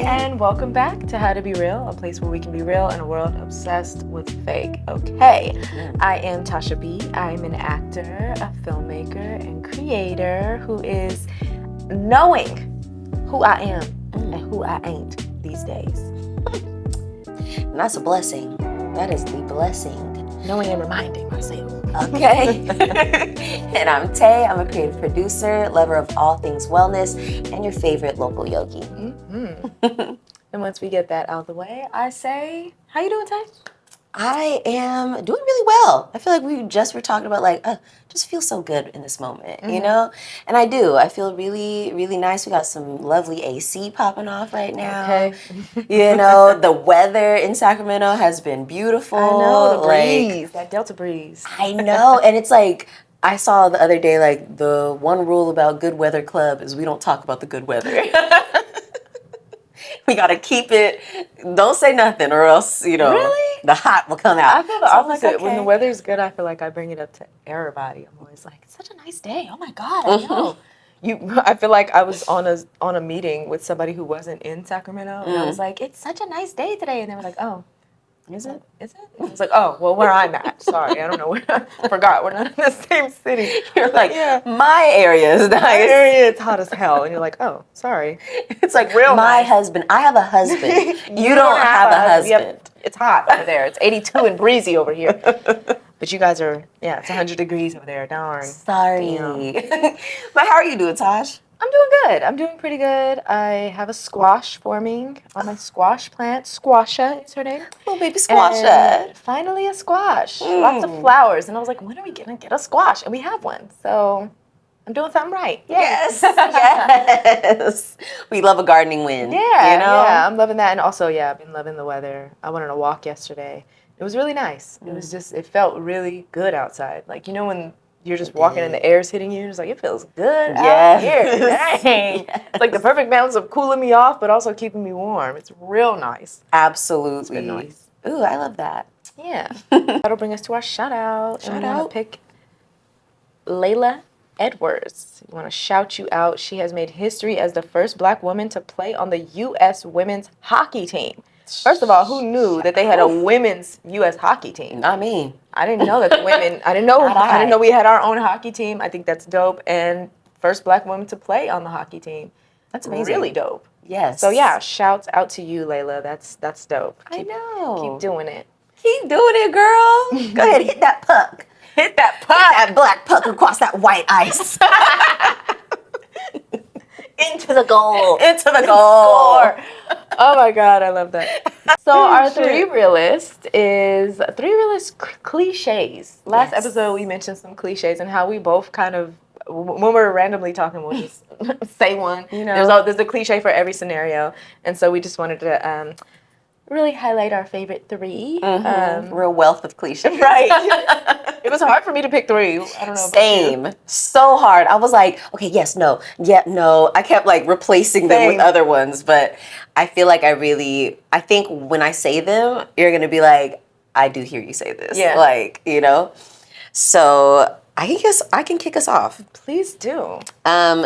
and welcome back to How to Be Real, a place where we can be real in a world obsessed with fake. Okay, I am Tasha B. I'm an actor, a filmmaker, and creator who is knowing who I am and who I ain't these days. And that's a blessing. That is the blessing. Knowing and reminding myself. Okay. And I'm Tay. I'm a creative producer, lover of all things wellness, and your favorite local yogi. Mm-hmm. And once we get that out of the way, I say, how you doing, Tay? I am doing really well. I feel like we just were talking about just feel so good in this moment, you know? And I do. I feel really, really nice. We got some lovely AC popping off right now. Okay. You know, the weather in Sacramento has been beautiful. I know, the breeze, that Delta breeze. I know. And it's like, I saw the other day, like, the one rule about Good Weather Club is we don't talk about the good weather. We got to keep it, don't say nothing or else, you know, really? The hot will come out. I feel the opposite. Like, okay. When the weather's good, I feel like I bring it up to everybody. I'm always like, it's such a nice day. Oh my God, I know. I feel like I was on a meeting with somebody who wasn't in Sacramento, and I was like, it's such a nice day today. And they were like, oh. Is it? Is it? I was like, oh, well, where I'm at. Sorry, I don't know. I forgot. We're not in the same city. You're like, yeah. My area is nice. My area is hot as hell. And you're like, oh, sorry. It's like, real my nice. Husband. I have a husband. You don't have a husband. It's hot over there. It's 82 and breezy over here. But you guys are, it's 100 degrees over there. Darn. Sorry. But how are you doing, Tosh? I'm doing good. I'm doing pretty good. I have a squash forming on my squash plant. Squasha is her name. Oh, baby Squasha. And finally a squash. Lots of flowers. And I was like, when are we going to get a squash? And we have one. So I'm doing something right. Yay. Yes. Yes. We love a gardening win. Yeah. You know? Yeah. I'm loving that. And also, I've been loving the weather. I went on a walk yesterday. It was really nice. It was it felt really good outside. Like, you know, when you're just walking and the air's hitting you. It's like, it feels good out here. Dang. Yes. It's like the perfect balance of cooling me off, but also keeping me warm. It's real nice. Absolutely. It's been nice. Ooh, I love that. Yeah. That'll bring us to our shout out. Shout out. Pick Layla Edwards. We want to shout you out. She has made history as the first Black woman to play on the U.S. women's hockey team. First of all, who knew that they had a women's U.S. hockey team? Not me. I didn't know that the women. I didn't know we had our own hockey team. I think that's dope. And first Black woman to play on the hockey team. That's amazing. Really dope. Yes. So shouts out to you, Layla. That's dope. I know. Keep doing it. Keep doing it, girl. Go ahead, hit that puck. Hit that puck. Hit that black puck across that white ice. Into the goal. Into the goal. Score. Oh my God, I love that. So our three realist cliches. Last episode we mentioned some cliches and how we both kind of, when we're randomly talking, we'll just say one. You know, there's a cliche for every scenario, and so we just wanted to really highlight our favorite three. Real wealth of cliches. Right. It was hard for me to pick three. I don't know. Same. So hard. I was like, okay, yes, no, yeah, no. I kept like replacing them with other ones, but I feel like I think when I say them, you're going to be like, I do hear you say this. Yeah. Like, you know? So I can kick us off. Please do.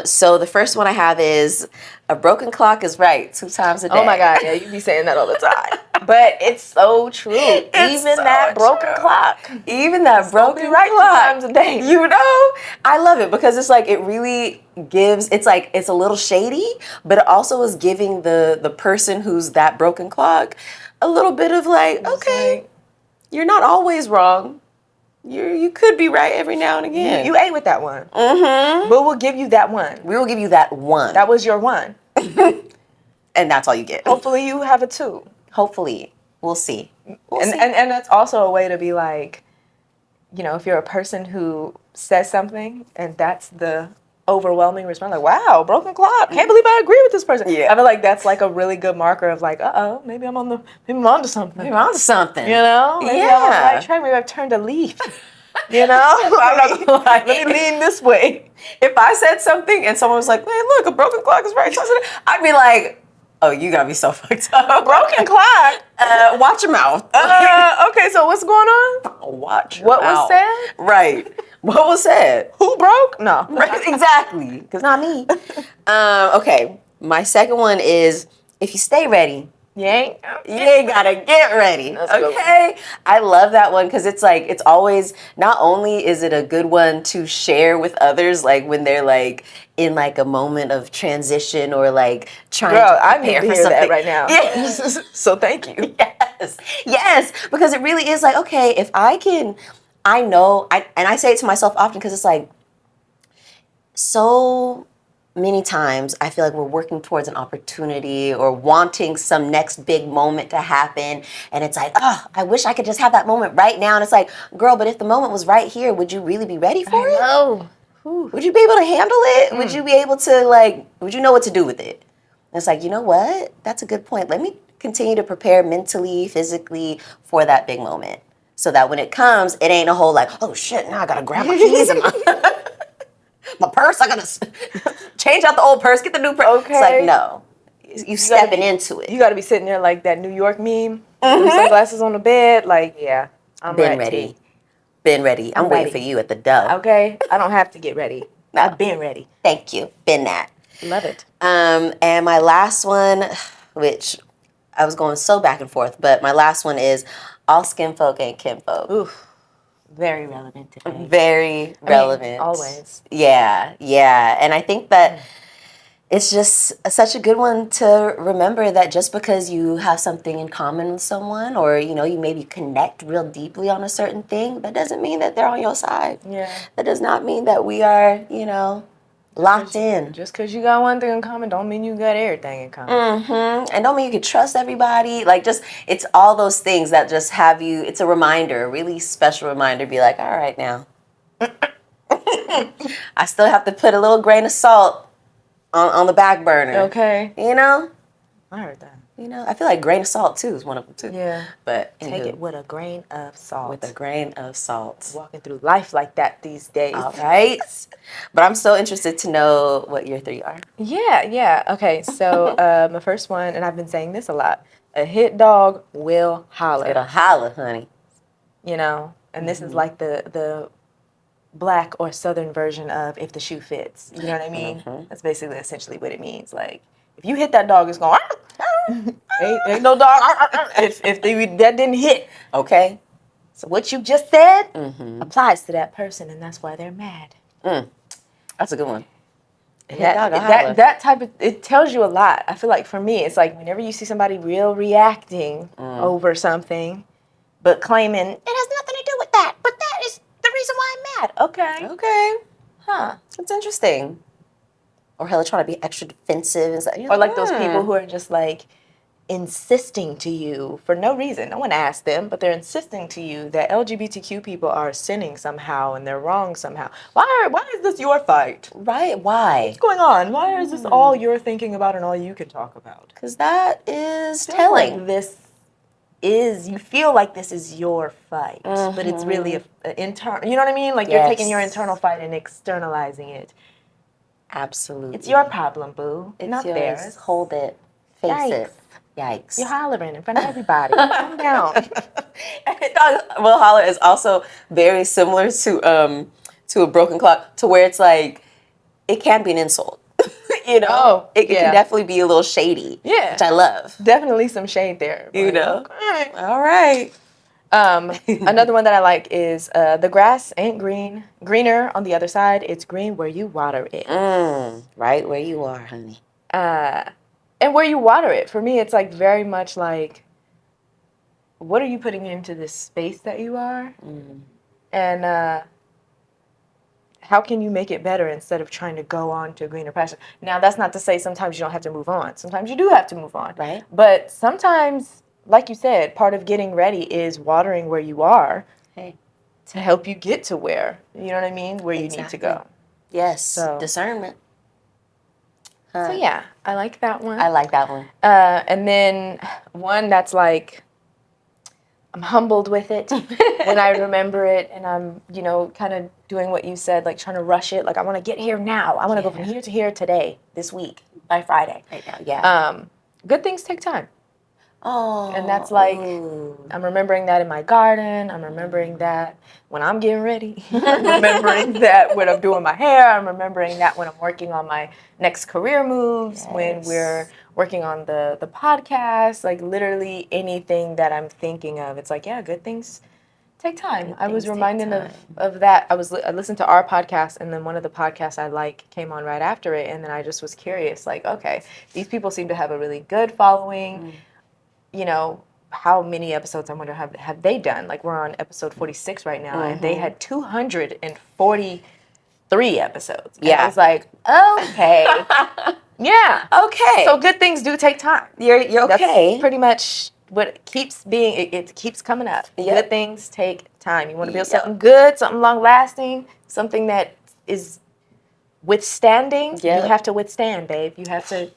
So the first one I have is a broken clock is right 2 times a day. Oh my God, yeah, you be saying that all the time. But it's so true. Even that broken clock. Even that broken right clock. 2 times a day. You know? I love it because it's like it really gives, it's like it's a little shady, but it also is giving the person who's that broken clock a little bit of like, okay, you're not always wrong. You could be right every now and again. You ain't with that one. Mm-hmm. But we'll give you that one. We will give you that one. That was your one. And that's all you get. Hopefully you have a 2. Hopefully. We'll see. And that's also a way to be like, you know, if you're a person who says something and that's the overwhelming response, like, wow, broken clock. Can't believe I agree with this person. Yeah. I feel like that's like a really good marker of like, maybe I'm onto something. Maybe I'm onto something. You know? Maybe I'm on the right track. Maybe I've turned a leaf. You know? I'm not gonna lie. Let me lean this way. If I said something and someone was like, hey, look, a broken clock is right. I'd be like, oh, you gotta be so fucked up. Broken clock? Watch your mouth. Okay, so what's going on? Watch your mouth. What was said? Right. What was said? Who broke? No. Right, exactly. Because not me. Okay. My second one is if you stay ready, You ain't gotta get ready. That's a good Okay. I love that one because it's like, it's always, not only is it a good one to share with others, like when they're like in like a moment of transition or like trying Girl, to I need prepare to for hear something. that right now. Yeah. So thank you. Yes. Yes. Because it really is like, okay, if I can, I know, and I say it to myself often because it's like, so many times I feel like we're working towards an opportunity or wanting some next big moment to happen. And it's like, oh, I wish I could just have that moment right now. And it's like, girl, but if the moment was right here, would you really be ready for it? know. Would you be able to handle it? Would you be able to, like, would you know what to do with it? And it's like, you know what? That's a good point. Let me continue to prepare mentally, physically for that big moment. So that when it comes, it ain't a whole like, oh shit, now I gotta grab my keys and my purse. I gotta change out the old purse, get the new purse. Okay. It's like, no, you stepping into it. You got to be sitting there like that New York meme. With sunglasses on the bed. Like, yeah, I'm Been ready. Been ready. I'm waiting ready. for you at the door. Okay, I don't have to get ready. No. I've been ready. Thank you. Been that. Love it. And my last one, which I was going so back and forth, but my last one is all skinfolk ain't kinfolk. Oof. Very relevant today. Very relevant. Always. Yeah, yeah. And I think that it's just such a good one to remember that just because you have something in common with someone or, you know, you maybe connect real deeply on a certain thing, that doesn't mean that they're on your side. Yeah. That does not mean that we are, you know, locked in. Just because you got one thing in common don't mean you got everything in common. And don't mean you can trust everybody. Like, just, it's all those things that just have you, it's a reminder, a really special reminder, be like, all right now. I still have to put a little grain of salt on the back burner. Okay. You know? I heard that. You know, I feel like grain of salt too is one of them too. Yeah. But Take it with a grain of salt. with a grain of salt. Walking through life like that these days. All right. But I'm so interested to know what your 3 are. Yeah. Okay, so my first one, and I've been saying this a lot, a hit dog will holler. It'll holler, honey. You know, and this is like the black or southern version of if the shoe fits. You know what I mean? That's basically essentially what it means. Like, if you hit that dog, it's going, ain't no dog. If that didn't hit. Okay. So what you just said applies to that person, and that's why they're mad. That's a good one. That type of, it tells you a lot. I feel like for me, it's like whenever you see somebody real reacting over something, but claiming it has nothing to do with that, but that is the reason why I'm mad. Okay. Huh. That's interesting. Or hella trying to be extra defensive and stuff. Or like those people who are just like insisting to you for no reason. No one asked them, but they're insisting to you that LGBTQ people are sinning somehow and they're wrong somehow. Why is this your fight? Right? Why? What's going on? Why is this all you're thinking about and all you can talk about? Because that is Telling telling. you feel like this is your fight, but it's really an internal, you know what I mean? Like you're taking your internal fight and externalizing it. Absolutely. It's your problem, boo. It's not yours. theirs. Hold it. Face Yikes. it. Yikes. You're hollering in front of everybody. Calm down. Will holler is also very similar to a broken clock, to where it's like it can be an insult. You know, it can definitely be a little shady. Yeah, which I love. Definitely some shade there. You like, know. Okay. All right. Another one that I like is the grass ain't greener on the other side. It's green where you water it. Right where you are, honey. And where you water it, for me, it's like very much like, what are you putting into this space that you are? And how can you make it better instead of trying to go on to a greener pasture? Now, that's not to say sometimes you don't have to move on. Sometimes you do have to move on. Right. But sometimes, like you said, part of getting ready is watering where you are to help you get to where, you know what I mean, where you need to go. Yes. So, discernment. So yeah, I like that one. I like that one. And then one that's like, I'm humbled with it when I remember it, and I'm, you know, kind of doing what you said, like trying to rush it. Like I want to get here now. I want to go from here to here today, this week, by Friday. Right now, yeah. Good things take time. Oh. And that's like, ooh. I'm remembering that in my garden. I'm remembering that when I'm getting ready. I'm remembering that when I'm doing my hair. I'm remembering that when I'm working on my next career moves, when we're working on the podcast, like literally anything that I'm thinking of. It's like, yeah, good things take time. I was reminded of that. I listened to our podcast, and then one of the podcasts I like came on right after it, and then I just was curious, like, okay, these people seem to have a really good following. You know, how many episodes, I wonder, have they done? Like, we're on episode 46 right now, and they had 243 episodes. And I was like, okay. Yeah. Okay. So good things do take time. You're okay. That's pretty much what keeps being, it keeps coming up. Yep. Good things take time. You want to build something good, something long lasting, something that is withstanding. You have to withstand, babe. You have to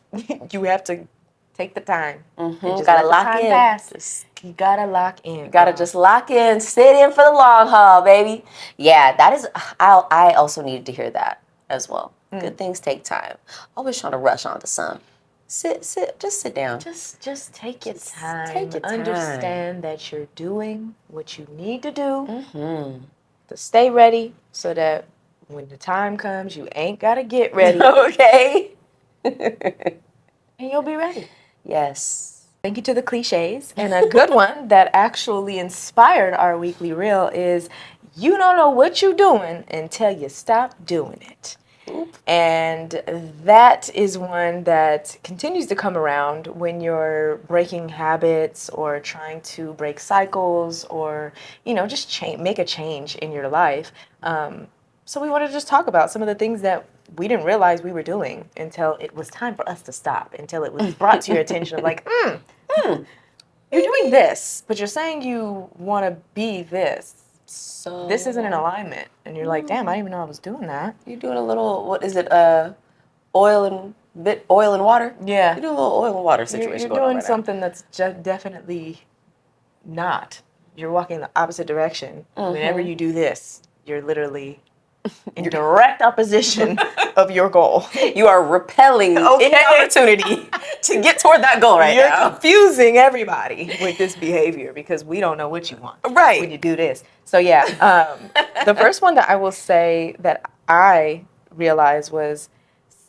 take the time. Mm-hmm. And just gotta let the lock time in. pass. You gotta lock in. You gotta just lock in, sit in for the long haul, baby. Yeah, that is. I also needed to hear that as well. Good things take time. Always trying to rush onto some. Sit. Just sit down. Just take your time. Take your time. Understand that you're doing what you need to do to stay ready, so that when the time comes, you ain't gotta get ready. Okay. And you'll be ready. Yes. Thank you to the Clichés. And a good one that actually inspired our weekly reel is, you don't know what you're doing until you stop doing it. And that is one that continues to come around when you're breaking habits or trying to break cycles, or, you know, just make a change in your life. So we want to just talk about some of the things that we didn't realize we were doing until it was time for us to stop, until it was brought to your attention of like, you're doing this, but you're saying you want to be this. So This isn't in alignment. And you're like, damn, I didn't even know I was doing that. You're doing a little, what is it, oil and water? Yeah. You're doing a little oil and water situation You're going on doing right something that's definitely not. You're walking in the opposite direction. Whenever you do this, you're literally in direct opposition of your goal. You are repelling any opportunity to get toward that goal right now. You're confusing everybody with this behavior because we don't know what you want when you do this. So yeah, the first one that I will say that I realized was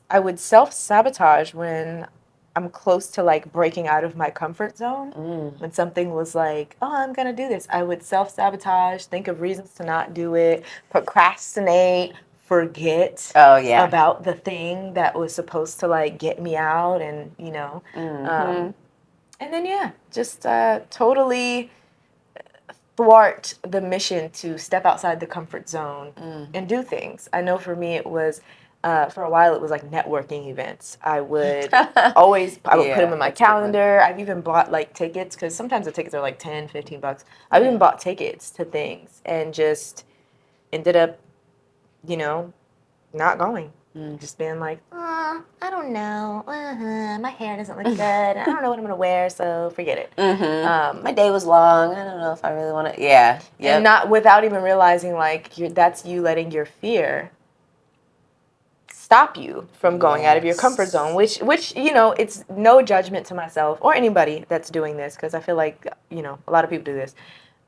I would self-sabotage when I'm close to like breaking out of my comfort zone. When something was like, oh, I'm gonna do this, I would self-sabotage, think of reasons to not do it, procrastinate, forget about the thing that was supposed to like get me out, and you know, and then just totally thwart the mission to step outside the comfort zone and do things. I know for me it was, for a while it was like networking events. I would always, I would put them in my calendar. I've even bought like tickets, because sometimes the tickets are like 10, 15 bucks. I've even bought tickets to things and just ended up, you know, not going. Just being like, I don't know. My hair doesn't look good. I don't know what I'm going to wear, so forget it. My day was long. I don't know if I really want to. Yeah. And not without even realizing like that's you letting your fear stop you from going out of your comfort zone, which you know, it's no judgment to myself or anybody that's doing this, because I feel like, you know, a lot of people do this.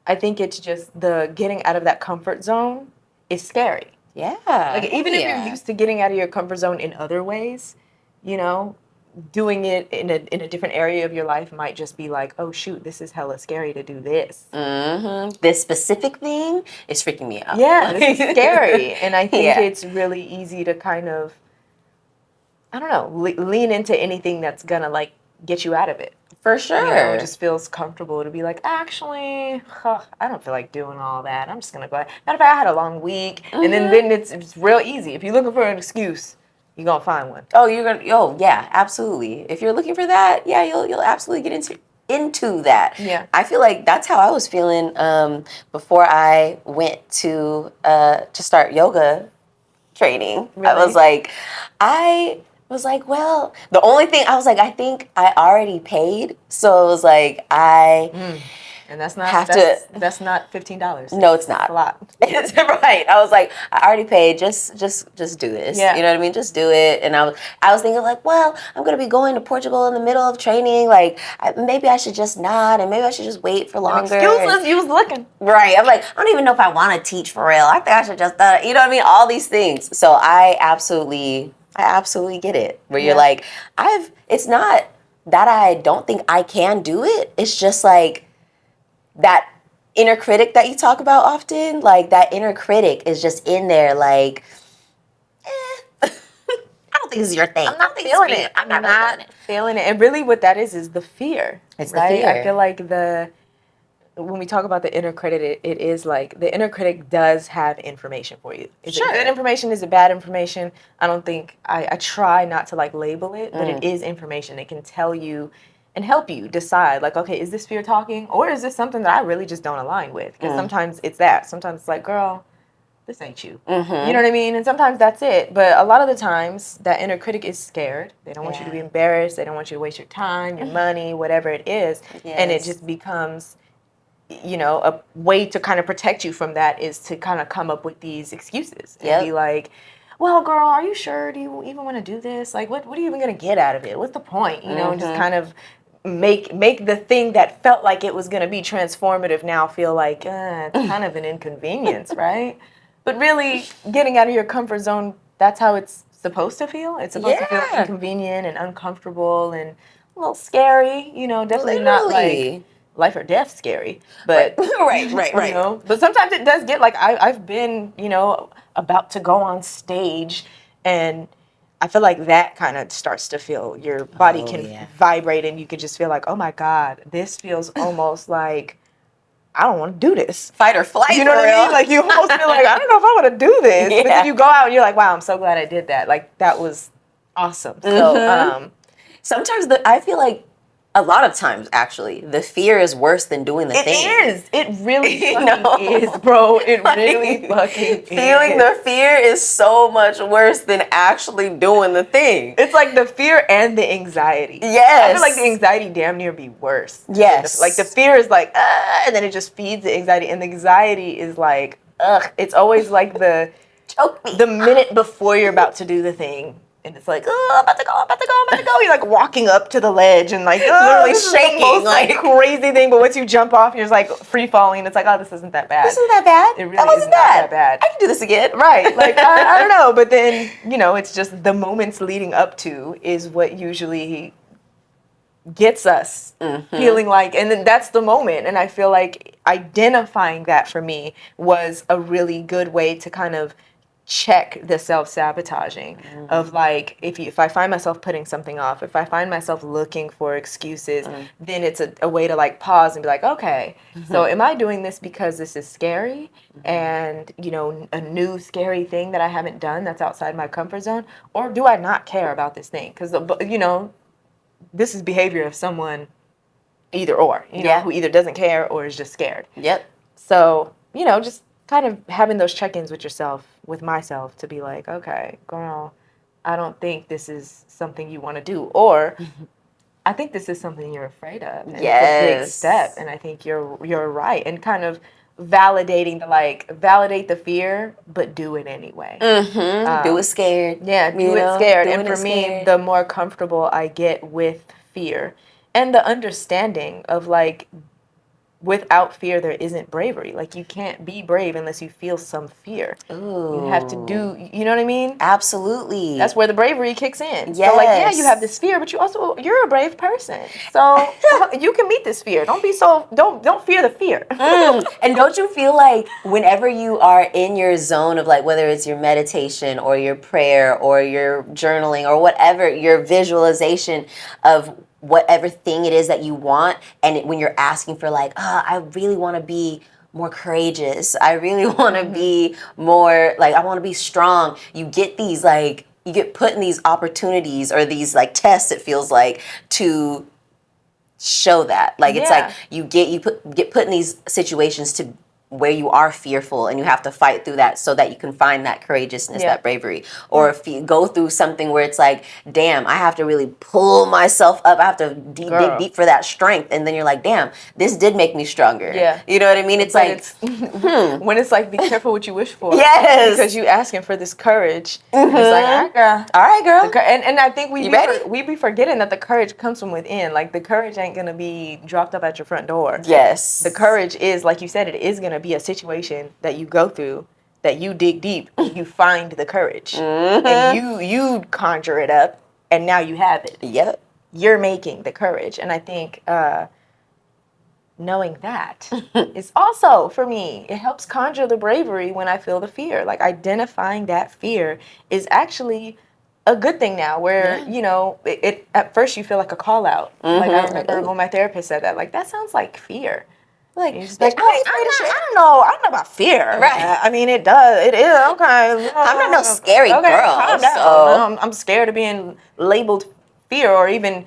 I think it's just the getting out of that comfort zone is scary. Yeah. Like, even if you're used to getting out of your comfort zone in other ways, you know, doing it in a different area of your life might just be like, oh shoot, this is hella scary to do this. This specific thing is freaking me out. Yeah, this is scary. And I think it's really easy to kind of, I don't know, lean into anything that's gonna like get you out of it. For sure. You know, it just feels comfortable to be like, actually, I don't feel like doing all that. I'm just going to go. Matter of fact, I had a long week. And then it's real easy. If you're looking for an excuse, you're going to find one. Oh, yeah, absolutely. If you're looking for that, yeah, you'll absolutely get into that. Yeah. I feel like that's how I was feeling before I went to start yoga training. Really? I was like, well, the only thing I was like, I think I already paid. So it was like, And that's not have that's not $15. No, it's not. It's a lot. It's right. I was like, I already paid. Just do this. Yeah. You know what I mean? Just do it. And I was thinking like, well, I'm gonna be going to Portugal in the middle of training. Like, maybe I should just not, and maybe I should just wait for longer. Excuses. You was looking. Right. I'm like, I don't even know if I want to teach for real. I think I should just, you know what I mean? All these things. So I absolutely get it. Where you're like, it's not that I don't think I can do it. It's just like that inner critic that you talk about often. Like that inner critic is just in there like, I don't think this is your thing. I'm not feeling it. I'm not feeling it. And really what that is the fear. It's right? the fear. I feel like when we talk about the inner critic, it is like the inner critic does have information for you. Is it good information? Is it bad information? I don't think, I try not to like label it, but it is information. It can tell you and help you decide like, okay, is this fear talking? Or is this something that I really just don't align with? Because sometimes it's that. Sometimes it's like, girl, this ain't you. You know what I mean? And sometimes that's it. But a lot of the times, that inner critic is scared. They don't want you to be embarrassed. They don't want you to waste your time, your money, whatever it is. And it just becomes, you know, a way to kind of protect you from that is to kind of come up with these excuses and be like, well, girl, are you sure? Do you even want to do this? Like, what are you even going to get out of it? What's the point? You know, and just kind of make the thing that felt like it was going to be transformative now feel like it's kind of an inconvenience, right? But really, getting out of your comfort zone, that's how it's supposed to feel. It's supposed to feel inconvenient and uncomfortable and a little scary, you know, definitely not like life or death scary, but right. You know, but sometimes it does get like I've been, you know, about to go on stage, and I feel like that kind of starts to feel your body can vibrate, and you can just feel like, oh my God, this feels almost like I don't want to do this. Fight or flight. You know what I mean? Like you almost feel like I don't know if I want to do this, but then you go out and you're like, wow, I'm so glad I did that. Like that was awesome. So sometimes I feel like a lot of times, actually, the fear is worse than doing the thing. It is. It really fucking is, bro. It really fucking is. Feeling the fear is so much worse than actually doing the thing. It's like the fear and the anxiety. Yes. I feel like the anxiety damn near be worse. Yes. Like the fear is like, and then it just feeds the anxiety. And the anxiety is like, it's always like the minute before you're about to do the thing. And it's like, oh, I'm about to go. You're like walking up to the ledge and like, literally shaking. This is the most like crazy thing. But once you jump off, you're just like free falling. It's like, oh, this isn't that bad. This isn't that bad. It really isn't that bad. I can do this again. Right. Like, I don't know. But then, you know, it's just the moments leading up to is what usually gets us feeling like, and then that's the moment. And I feel like identifying that for me was a really good way to kind of check the self-sabotaging of like, if I find myself putting something off, if I find myself looking for excuses, then it's a way to like pause and be like, okay, so am I doing this because this is scary and, you know, a new scary thing that I haven't done that's outside my comfort zone, or do I not care about this thing? Because, you know, this is behavior of someone either or, you know, who either doesn't care or is just scared. So, you know, just kind of having those check-ins with yourself, with myself, to be like, okay, girl, I don't think this is something you want to do, or I think this is something you're afraid of. And it's a big step, and I think you're right, and kind of validate the fear, but do it anyway. Do it scared. Yeah, do it scared. And for me, the more comfortable I get with fear and the understanding of like, without fear, there isn't bravery. Like, you can't be brave unless you feel some fear. Ooh. You have to do, you know what I mean? Absolutely. That's where the bravery kicks in. Yes. So, like, yeah, you have this fear, but you're a brave person. So, you can meet this fear. Don't fear the fear. And don't you feel like whenever you are in your zone of like, whether it's your meditation or your prayer or your journaling or whatever, your visualization of whatever thing it is that you want, and when you're asking for like, I really want to be more courageous, I really want to be more like, I want to be strong, you get these like, you get put in these opportunities or these like tests, it feels like, to show that. Like, it's like you get put in these situations to where you are fearful and you have to fight through that so that you can find that courageousness, that bravery. Or if you go through something where it's like, damn, I have to really pull myself up. I have to dig deep for that strength. And then you're like, damn, this did make me stronger. Yeah. You know what I mean? It's but like, when it's like, be careful what you wish for. Yes. Because you asking for this courage. And it's like, all right, girl. And I think we be forgetting that the courage comes from within. Like, the courage ain't going to be dropped up at your front door. Yes. The courage is, like you said, it is going to be a situation that you go through, that you dig deep, and you find the courage. And you conjure it up, and now you have it. Yep. You're making the courage. And I think knowing that is also, for me, it helps conjure the bravery when I feel the fear. Like, identifying that fear is actually a good thing now, where, you know, it at first you feel like a call out. Like, I remember when my therapist said that, like, that sounds like fear. Like, I don't know about fear. Right. I mean, it does. It is. Okay. I'm not no scary girl. Calm down. So. I'm scared of being labeled fear, or even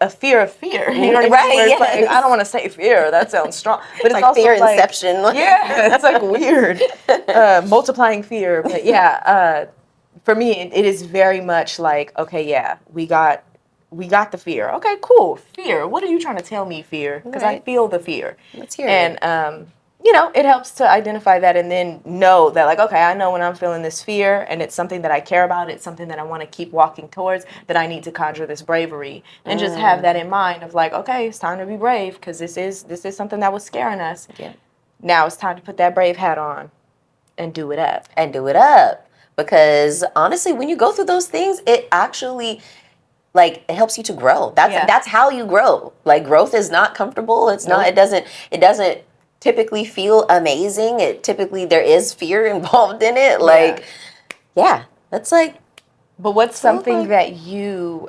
a fear of fear. You know what I mean? Right, Where it's yes. like, I don't want to say fear. That sounds strong. But it's like also fear like, inception. Yeah, that's like weird. Multiplying fear. But yeah, for me, it is very much like, okay, yeah, we got the fear. Okay, cool. Fear. What are you trying to tell me, fear? Because I feel the fear. Let's hear it. And you know, it helps to identify that, and then know that, like, okay, I know when I'm feeling this fear and it's something that I care about, it's something that I want to keep walking towards, that I need to conjure this bravery, and just have that in mind of like, okay, it's time to be brave, because this is something that was scaring us. Yeah. Now it's time to put that brave hat on and do it up. Because honestly, when you go through those things, it actually, like, it helps you to grow. That's how you grow. Like, growth is not comfortable. It's not. It doesn't typically feel amazing. There is fear involved in it. Like, yeah, that's like. But what's something that you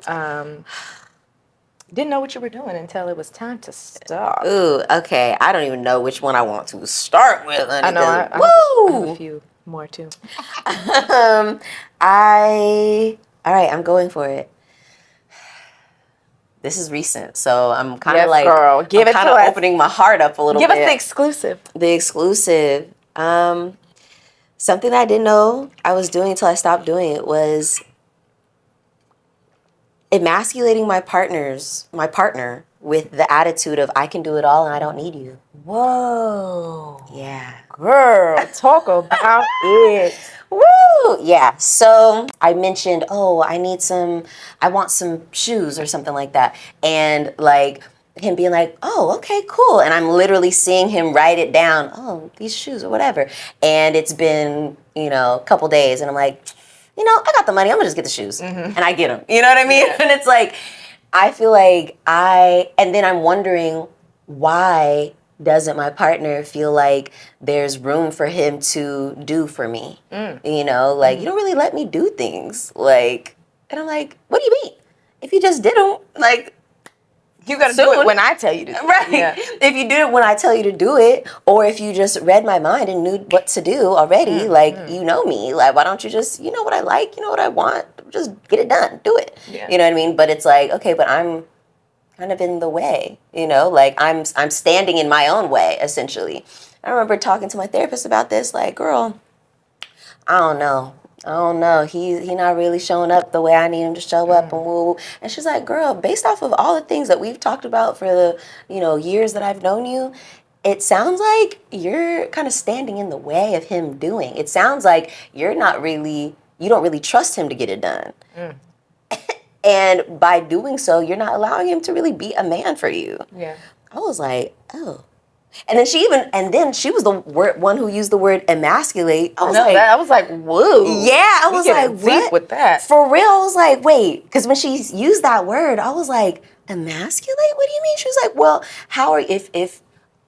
didn't know what you were doing until it was time to stop? Ooh, okay. I don't even know which one I want to start with. I know. I have a few more too. All right, I'm going for it. This is recent, so I'm kind of girl. Give it to us. Opening my heart up a little bit. Give us the exclusive. The exclusive. Something that I didn't know I was doing until I stopped doing it was emasculating my partner with the attitude of, I can do it all and I don't need you. Whoa. Yeah. Girl, talk about it. Woo! Yeah. So I mentioned, I want some shoes or something like that. And like him being like, oh, okay, cool. And I'm literally seeing him write it down, oh, these shoes or whatever. And it's been, a couple days and I'm like, I got the money. I'm gonna just get the shoes. And I get them. You know what I mean? Yeah. And it's like, I feel like and then I'm wondering, why doesn't my partner feel like there's room for him to do for me? You don't really let me do things. Like, and I'm like, what do you mean? If you just did them, like, you gotta do it when I tell you to do it. Right. Yeah. If you do it when I tell you to do it, or if you just read my mind and knew what to do already, you know me. Like, why don't you just, you know what I like, you know what I want, just get it done, do it. Yeah. You know what I mean? But it's like, okay, but I'm kind of in the way, like I'm standing in my own way, essentially. I remember talking to my therapist about this, like, girl, I don't know. He not really showing up the way I need him to show up, and woo. And she's like, girl, based off of all the things that we've talked about for the, years that I've known you, it sounds like you're kind of standing in the way of him doing. It sounds like you don't really trust him to get it done. And by doing so, you're not allowing him to really be a man for you. Yeah. I was like, oh. And then she was the one who used the word emasculate. I was like, whoa. Yeah, I was like, what? Deep with that. For real, I was like, wait. Because when she used that word, I was like, emasculate? What do you mean? She was like, well,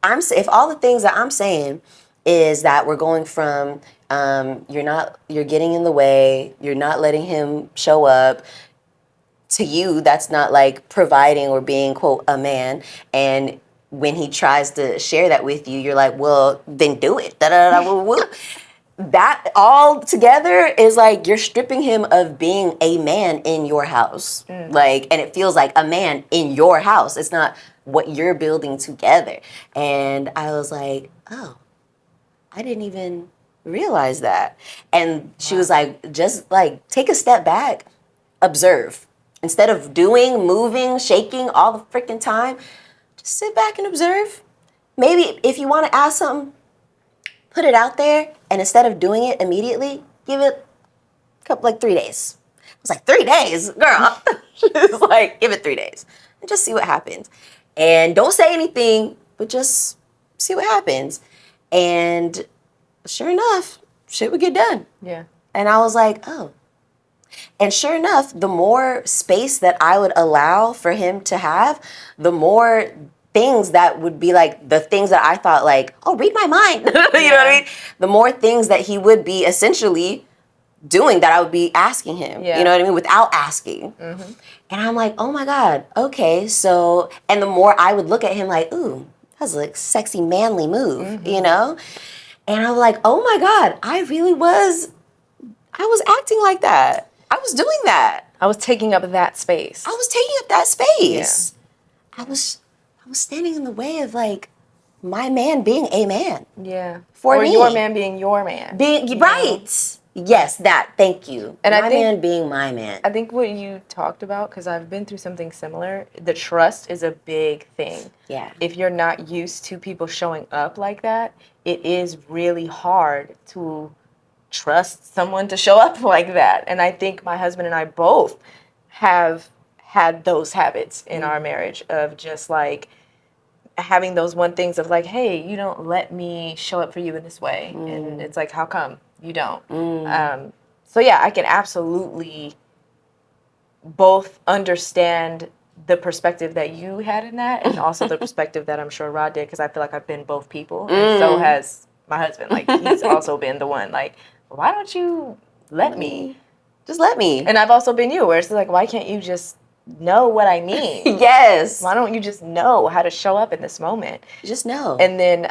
if all the things that I'm saying is that we're going from you're getting in the way, you're not letting him show up, to you, that's not like providing or being, quote, a man. And when he tries to share that with you, you're like, well, then do it. That all together is like you're stripping him of being a man in your house. Like, and it feels like a man in your house. It's not what you're building together. And I was like, oh, I didn't even realize that. And she was like, just like take a step back, observe. Instead of doing, moving, shaking all the freaking time, just sit back and observe. Maybe if you want to ask something, put it out there, and instead of doing it immediately, give it a couple, like 3 days. I was like, 3 days? Girl. It's like, give it 3 days and just see what happens. And don't say anything, but just see what happens. And sure enough, shit would get done. Yeah. And I was like, oh. And sure enough, the more space that I would allow for him to have, the more things that would be like the things that I thought like, oh, read my mind. You know what I mean? The more things that he would be essentially doing that I would be asking him, you know what I mean? Without asking. Mm-hmm. And I'm like, oh my God, okay. So, and the more I would look at him like, ooh, that's a sexy manly move, you know? And I was like, oh my God, I was acting like that. I was doing that. I was taking up that space. I was taking up that space. Yeah. I was standing in the way of like my man being a man. Yeah. For or me. Your man being your man. Right. Yes, that. Thank you. And my man being my man. I think what you talked about, because I've been through something similar, the trust is a big thing. Yeah. If you're not used to people showing up like that, it is really hard to trust someone to show up like that. And I think my husband and I both have had those habits in our marriage of just like having those one things of like, hey, you don't let me show up for you in this way. And it's like, how come you don't? So yeah, I can absolutely both understand the perspective that you had in that and also the perspective that I'm sure Rod did, because I feel like I've been both people and so has my husband. Like he's also been the one like, why don't you let me? Just let me. And I've also been you where it's like, why can't you just know what I mean? Yes. Why don't you just know how to show up in this moment? Just know. And then,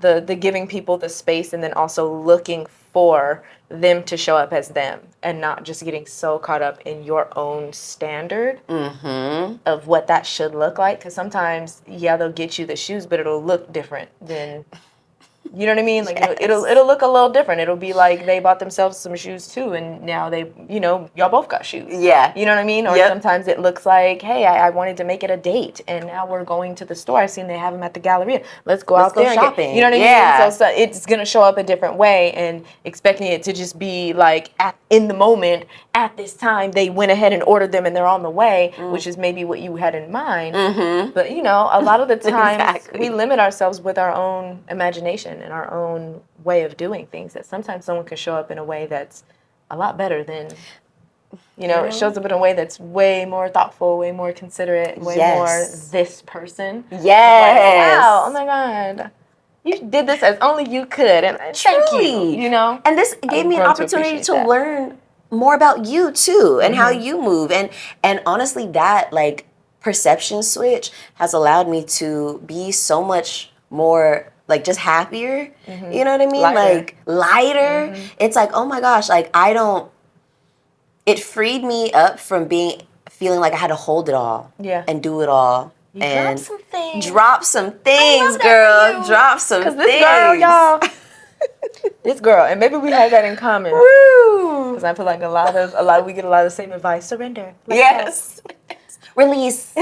the giving people the space and then also looking for them to show up as them and not just getting so caught up in your own standard of what that should look like. Because sometimes, they'll get you the shoes, but it'll look different than... You know what I mean? Like it'll look a little different. It'll be like they bought themselves some shoes too, and now they, y'all both got shoes. Yeah. You know what I mean? Or sometimes it looks like, hey, I wanted to make it a date, and now we're going to the store. I've seen they have them at the Galleria. Let's go out there shopping. You know what I mean? So it's gonna show up a different way, and expecting it to just be like in the moment at this time they went ahead and ordered them and they're on the way, which is maybe what you had in mind. But a lot of the times we limit ourselves with our own imagination and our own way of doing things, that sometimes someone can show up in a way that's a lot better than, it shows up in a way that's way more thoughtful, way more considerate, way more this person. Yes. Like, wow, oh my God. You did this as only you could, and thank you, And this gave me an opportunity to learn more about you too, and how you move. And honestly, that like perception switch has allowed me to be so much more like just happier, you know what I mean? Lighter. Like lighter. It's like, oh my gosh, like it freed me up from feeling like I had to hold it all and do it all. And drop some things, girl. Drop some things. This girl, y'all. This girl, and maybe we have that in common. Woo! Because I feel like we get a lot of the same advice. Surrender. Yes. Release.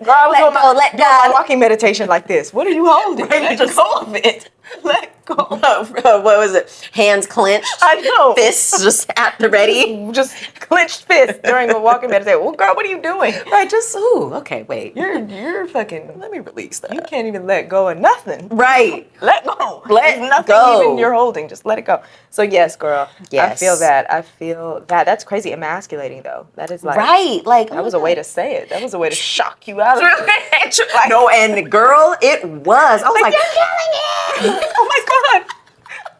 Girl, I was let go. My walking meditation like this. What are you holding? Let go of it. Let go. What was it? Hands clenched. I know. Fists just at the ready. Just clenched fists during a walking meditation. Well, girl, what are you doing? Right, okay, wait. You're fucking... Let me release that. You can't even let go of nothing. Right. Let go. Let There's nothing go. even you're holding. Just let it go. So yes, girl. Yes. I feel that. That's crazy emasculating though. That is like... Right. Like... That was a way to say it. That was a way to shock you out of it. Like, no, and girl, it was. I was like you're killing it. Oh my God.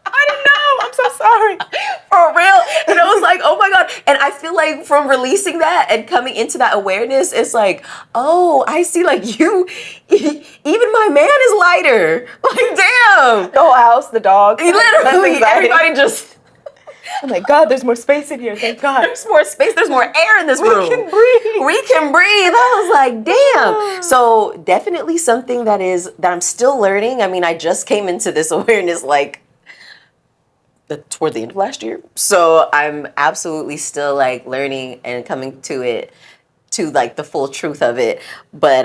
I didn't know. I'm so sorry. For real. And I was like, oh my God. And I feel like from releasing that and coming into that awareness, it's like, oh, I see like you, even my man is lighter. Like, damn. The whole house, the dog. Literally, everybody just... I'm like, God, there's more space in here. Thank God. There's more space. There's more air in this room. We can breathe. We can breathe. I was like, damn. So definitely something that I'm still learning. I mean, I just came into this awareness like toward the end of last year. So I'm absolutely still like learning and coming to it, to like the full truth of it. But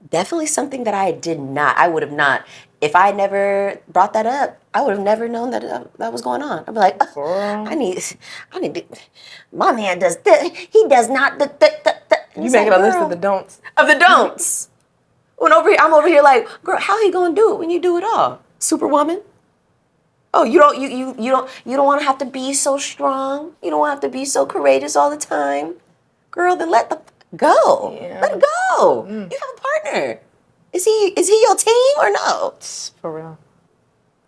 definitely something that I would have not, if I never brought that up, I would have never known that was going on. I'd be like, Girl. I need to, my man does this, he does not, You making a list of the don'ts. Of the don'ts. I'm over here like, girl, how he gonna do it when you do it all? Superwoman? Oh, you don't want to have to be so strong. You don't want to have to be so courageous all the time. Girl, then let the go. Yeah. Let it go. You have a partner. Is he your team or no? For real.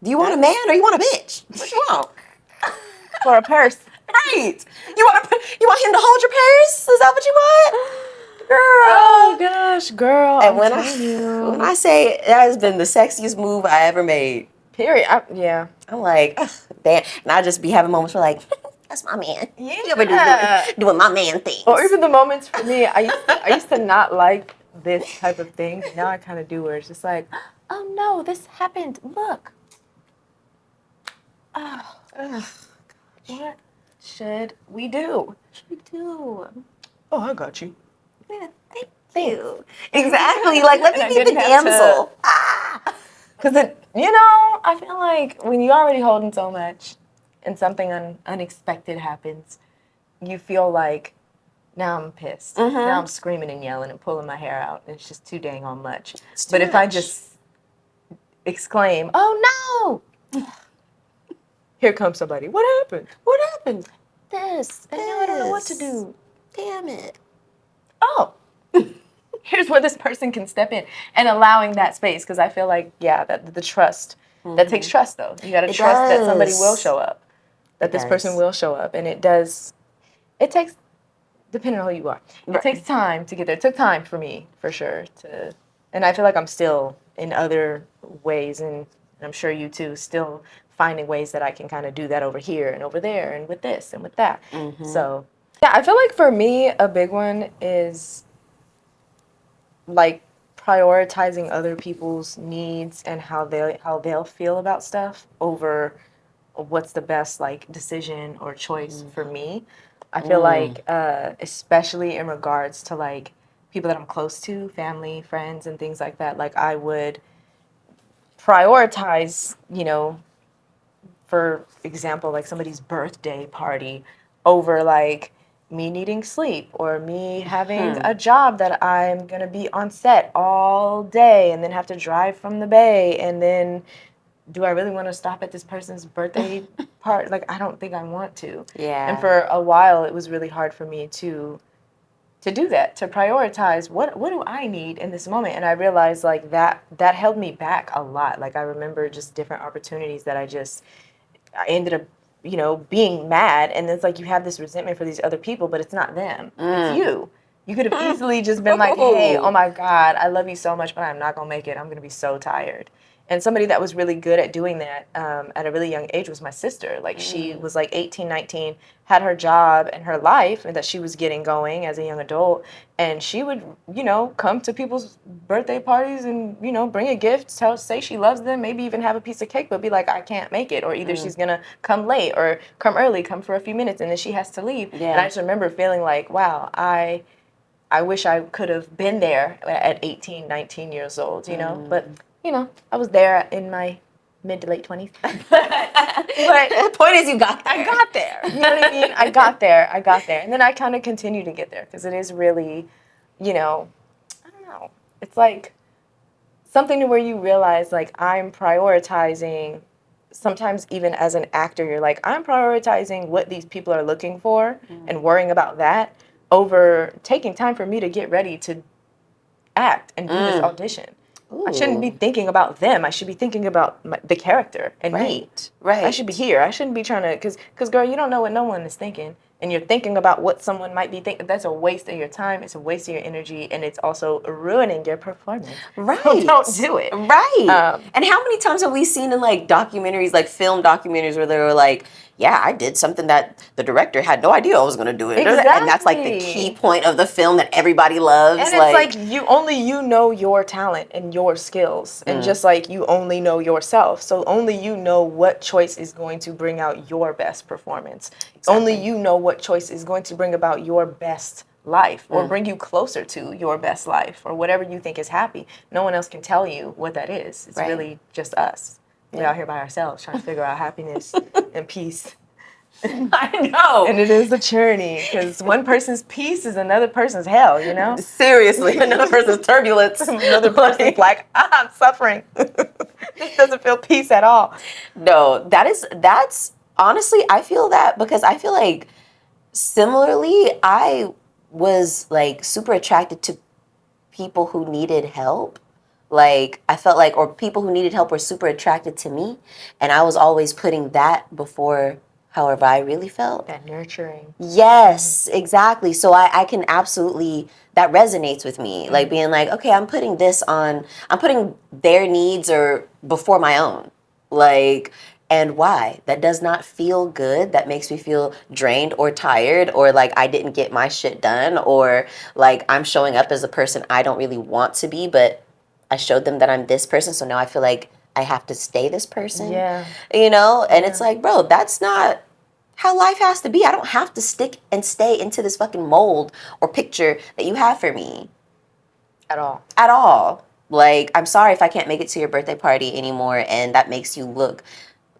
Do you want a man or you want a bitch? What you want? For a purse. Right. You want him to hold your purse? Is that what you want? Girl. Oh gosh, girl. And when I say that has been the sexiest move I ever made. Period. Yeah. I'm like, ugh, damn. And I just be having moments where like, that's my man. Yeah. You ever doing my man things. Or even the moments for me, I used to not like this type of thing. Now I kind of do, where it's just like, oh no, this happened. Look. Oh. What should we do? Oh, I got you. Yeah, thank you. Exactly. Like, let me be the damsel. Because I feel like when you're already holding so much and something unexpected happens, you feel like, now I'm pissed. Now I'm screaming and yelling and pulling my hair out. And it's just too dang on much. But if I just exclaim, oh no! Here comes somebody. What happened? What happened? This. And now I don't know what to do. Damn it. Oh. Here's where this person can step in and allowing that space, because I feel like, that the trust, that takes trust though. You got to trust that somebody will show up, that this person will show up. And it takes, depending on who you are, it takes time to get there. It took time for me, for sure. And I feel like I'm still in other ways, and I'm sure you too, still finding ways that I can kind of do that over here and over there and with this and with that. So, yeah, I feel like for me, a big one is like prioritizing other people's needs and how they'll feel about stuff over what's the best like decision or choice for me. I feel like especially in regards to like people that I'm close to, family, friends, and things like that, like I would prioritize, for example, like somebody's birthday party over like me needing sleep or me having a job that I'm going to be on set all day and then have to drive from the Bay. And then do I really want to stop at this person's birthday party? Like, I don't think I want to. Yeah. And for a while, it was really hard for me to do that, to prioritize what do I need in this moment. And I realized like that held me back a lot. Like I remember just different opportunities that I ended up, being mad. And it's like you have this resentment for these other people, but it's not them. It's you. You could have easily just been like, hey, oh my God, I love you so much, but I'm not going to make it. I'm going to be so tired. And somebody that was really good at doing that at a really young age was my sister. Like she was like 18, 19, had her job and her life and that she was getting going as a young adult. And she would, come to people's birthday parties and, bring a gift, say she loves them, maybe even have a piece of cake, but be like, I can't make it. Or either she's going to come late or come early, come for a few minutes, and then she has to leave. Yeah. And I just remember feeling like, wow, I wish I could have been there at 18, 19 years old, but... I was there in my mid to late 20s. but the point is you got there. I got there. You know what I mean? I got there. And then I kind of continue to get there because it is really, I don't know. It's like something to where you realize like I'm prioritizing, sometimes even as an actor, you're like, I'm prioritizing what these people are looking for and worrying about that over taking time for me to get ready to act and do this audition. Ooh. I shouldn't be thinking about them. I should be thinking about the character and me. Right. I should be here. I shouldn't be trying to, because girl, you don't know what no one is thinking. And you're thinking about what someone might be thinking. That's a waste of your time. It's a waste of your energy. And it's also ruining your performance. Right. So don't do it. Right. And how many times have we seen in like documentaries, like film documentaries where they were like, yeah, I did something that the director had no idea I was going to do it. Exactly. And that's like the key point of the film that everybody loves. And it's like you know your talent and your skills. And just like you only know yourself. So only you know what choice is going to bring out your best performance. Exactly. Only you know what choice is going to bring about your best life or bring you closer to your best life or whatever you think is happy. No one else can tell you what that is. It's really just us. We're out here by ourselves trying to figure out happiness and peace. I know. And it is a journey because one person's peace is another person's hell, you know? Seriously, another person's turbulence. Another person's like, I'm suffering. This doesn't feel peace at all. No, that's honestly, I feel that because I feel like similarly, I was like super attracted to people who needed help. Like, I felt like, or people who needed help were super attracted to me. And I was always putting that before however I really felt. That nurturing. Yes, exactly. So I can absolutely, that resonates with me. Like being like, okay, I'm putting their needs or before my own. Like, and why? That does not feel good. That makes me feel drained or tired or like I didn't get my shit done or like I'm showing up as a person I don't really want to be, but I showed them that I'm this person, so now I feel like I have to stay this person. Yeah. You know? And it's like, bro, that's not how life has to be. I don't have to stick and stay into this fucking mold or picture that you have for me. At all. At all. Like, I'm sorry if I can't make it to your birthday party anymore and that makes you look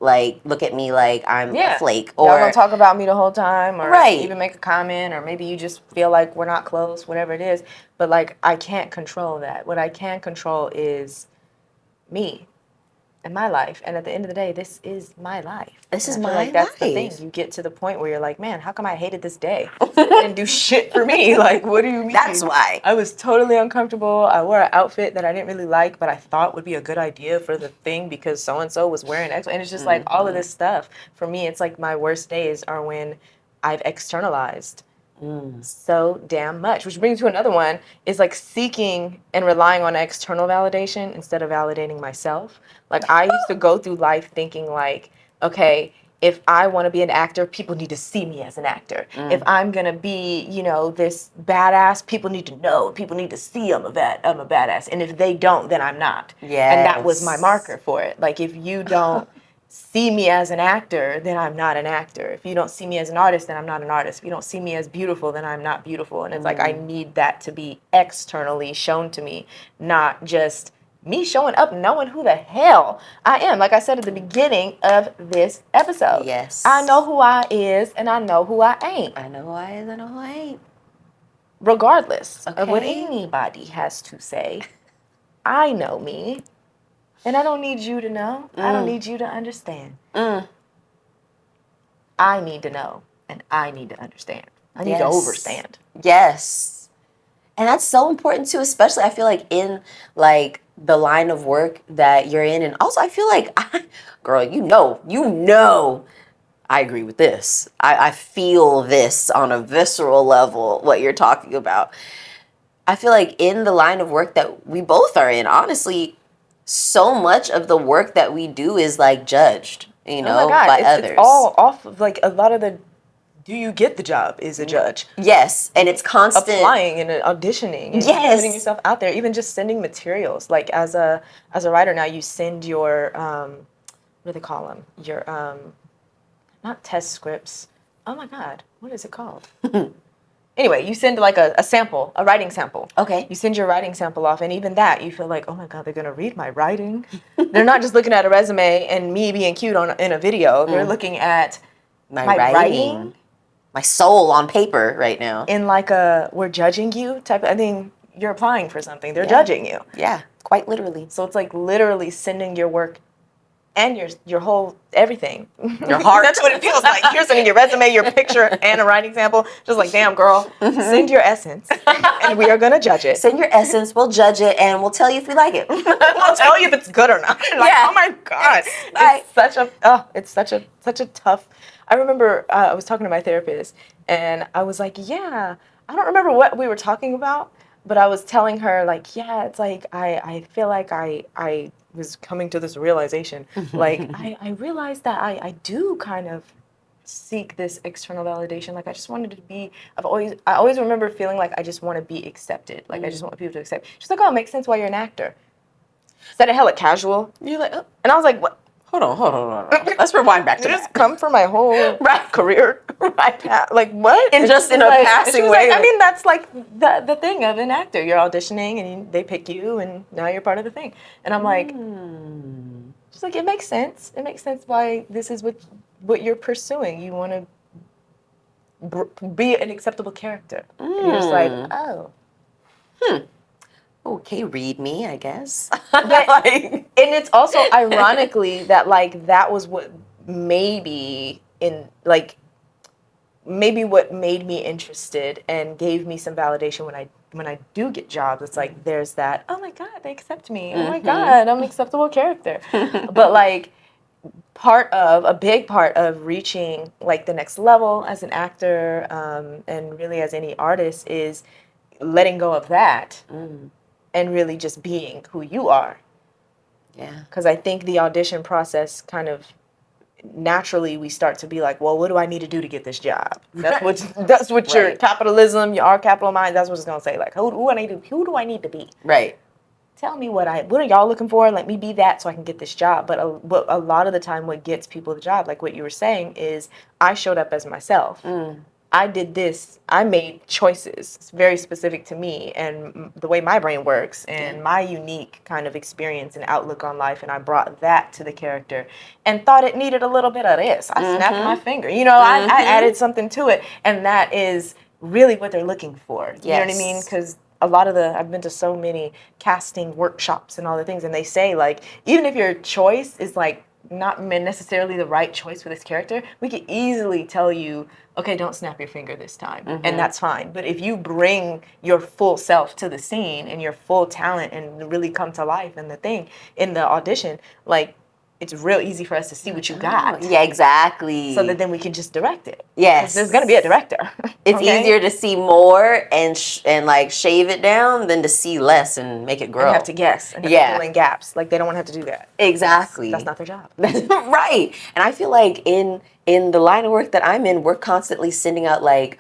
at me like I'm a flake. Or y'all gonna talk about me the whole time or right. even make a comment or maybe you just feel like we're not close, whatever it is. But like I can't control that. What I can control is me and my life. And at the end of the day, this is my life. This is my life. That's the thing. You get to the point where you're like, man, how come I hated this day? It didn't do shit for me. Like, what do you mean? That's why. I was totally uncomfortable. I wore an outfit that I didn't really like, but I thought would be a good idea for the thing because so-and-so was wearing X. And it's just like all of this stuff. For me, it's like my worst days are when I've externalized so damn much, which brings me to another one is like seeking and relying on external validation instead of validating myself. Like I used to go through life thinking like, okay, if I want to be an actor, people need to see me as an actor. If I'm going to be, you know, this badass, people need to know, people need to see I'm a badass. And if they don't, then I'm not. Yes. And that was my marker for it. Like if you don't see me as an actor, then I'm not an actor. If you don't see me as an artist, then I'm not an artist. If you don't see me as beautiful, then I'm not beautiful. And it's like I need that to be externally shown to me, not just me showing up knowing who the hell I am. Like I said at the beginning of this episode. Yes. I know who I is and I know who I ain't. I know who I is, I know who I ain't. Regardless of what anybody has to say, I know me. And I don't need you to know. I don't need you to understand. I need to know, and I need to understand. I need to overstand. Yes. And that's so important too, especially I feel like in like the line of work that you're in. And also I feel like, girl, you know, I agree with this. I feel this on a visceral level, what you're talking about. I feel like in the line of work that we both are in, honestly, so much of the work that we do is like judged, you know, by others. It's all off of like a lot of the do you get the job is a judge. Yes, and it's constant applying and auditioning and putting yourself out there, even just sending materials. Like as a writer now, you send your what do they call them? Your not test scripts. Oh my God, what is it called? Anyway, you send like a sample, a writing sample. Okay. You send your writing sample off, and even that, you feel like, oh my God, they're going to read my writing. They're not just looking at a resume and me being cute in a video. They're looking at my writing. My soul on paper right now. In like we're judging you type of, I mean, you're applying for something. They're judging you. Yeah, quite literally. So it's like literally sending your work and your whole everything. Your heart. That's what it feels like. You're sending your resume, your picture, and a writing sample. Just like, damn, girl, send your essence, and we are going to judge it. Send your essence, we'll judge it, and we'll tell you if we like it. We'll tell you if it's good or not. Like, oh my God. It's such a tough. I remember I was talking to my therapist, and I was like, yeah, I don't remember what we were talking about, but I was telling her, like, yeah, it's like, I feel like I was coming to this realization. Like, I realized that I do kind of seek this external validation. Like I just wanted to be. I always remember feeling like I just want to be accepted. Like I just want people to accept. She's like, oh, it makes sense why you're an actor. Said it hella casual. You're like, oh. And I was like, what? Hold on. Let's rewind back to Just that. come for my whole career. Right. Like what? And just in a like, passing way. Like, I mean, that's like the thing of an actor. You're auditioning and they pick you and now you're part of the thing. And I'm like, she's like, it makes sense. It makes sense why this is what you're pursuing. You want to be an acceptable character. And you're just like, oh. Okay, read me, I guess. And it's also ironically that like that was what maybe what made me interested and gave me some validation when I do get jobs. It's like there's that, oh my God, they accept me. Oh my God, I'm an acceptable character. But like a big part of reaching like the next level as an actor and really as any artist is letting go of that. And really just being who you are. Yeah. Because I think the audition process kind of naturally we start to be like, well, what do I need to do to get this job? That's what your capitalism, your capital mind, that's what it's gonna say. Like, who do I need to be? Right. Tell me what are y'all looking for? Let me be that so I can get this job. But a lot of the time what gets people the job, like what you were saying, is I showed up as myself. I did this. I made choices. It's very specific to me and the way my brain works and my unique kind of experience and outlook on life. And I brought that to the character and thought it needed a little bit of this. I snapped my finger. You know, I added something to it. And that is really what they're looking for. You know what I mean? Because a lot of I've been to so many casting workshops and all the things. And they say, like, even if your choice is, like, not necessarily the right choice for this character, we could easily tell you, okay, don't snap your finger this time. And that's fine. But if you bring your full self to the scene and your full talent and really come to life in the audition, like, it's real easy for us to see what you got. Yeah, exactly. So that then we can just direct it. Yes. There's going to be a director. It's easier to see more and like shave it down than to see less and make it grow. And have to guess and have to fill in gaps. Like, they don't want to have to do that. Exactly. That's not their job. Right. And I feel like in the line of work that I'm in, we're constantly sending out, like,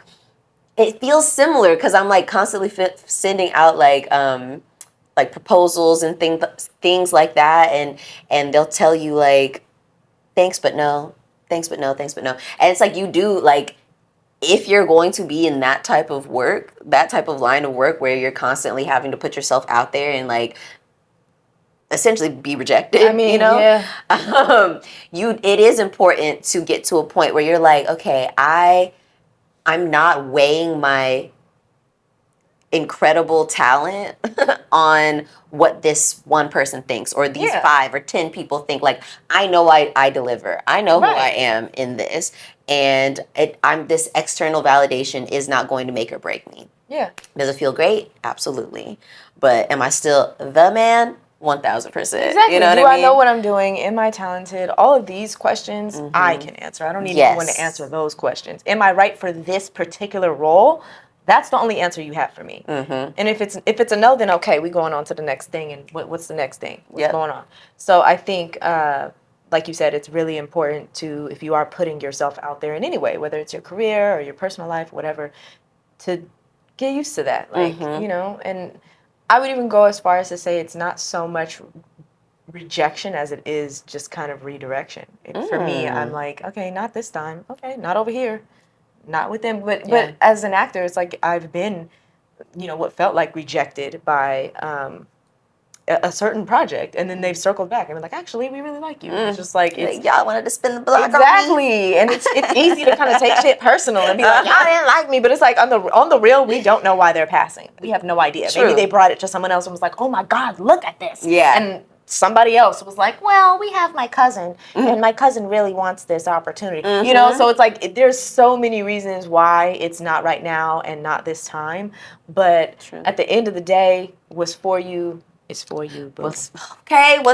it feels similar because I'm like constantly sending out like proposals and things like that, and they'll tell you like, thanks but no, thanks but no, thanks but no. And it's like, you do, like, if you're going to be in that type of work, that type of line of work where you're constantly having to put yourself out there and like essentially be rejected, I mean, you know? Yeah. It is important to get to a point where you're like, okay, I'm not weighing my incredible talent on what this one person thinks or these 5 or 10 people think. Like, I know I deliver. I know who I am in this, and this external validation is not going to make or break me. Yeah. Does it feel great? Absolutely. But am I still the man? 1000%. Exactly. You know what Do I mean? I know what I'm doing? Am I talented? All of these questions I can answer. I don't need anyone to answer those questions. Am I right for this particular role? That's the only answer you have for me. And if it's a no, then okay, we're going on to the next thing. And what's the next thing? What's going on? So I think, like you said, it's really important to, if you are putting yourself out there in any way, whether it's your career or your personal life, whatever, to get used to that. Like, you know, and I would even go as far as to say it's not so much rejection as it is just kind of redirection. For me, I'm like, okay, not this time. Okay, not over here. Not with them. But as an actor, it's like I've been, you know, what felt like rejected by a certain project, and then they've circled back and been like, actually, we really like you. It's just like, y'all wanted to spin the block on me. Exactly. And it's easy to kind of take shit personal and be like, y'all didn't like me. But it's like, on the real, we don't know why they're passing. We have no idea. True. Maybe they brought it to someone else and was like, oh my God, look at this. Yeah. And somebody else was like, well, we have my cousin, and my cousin really wants this opportunity. You know, so it's like, there's so many reasons why it's not right now and not this time. But at the end of the day, what's for you is for you. What's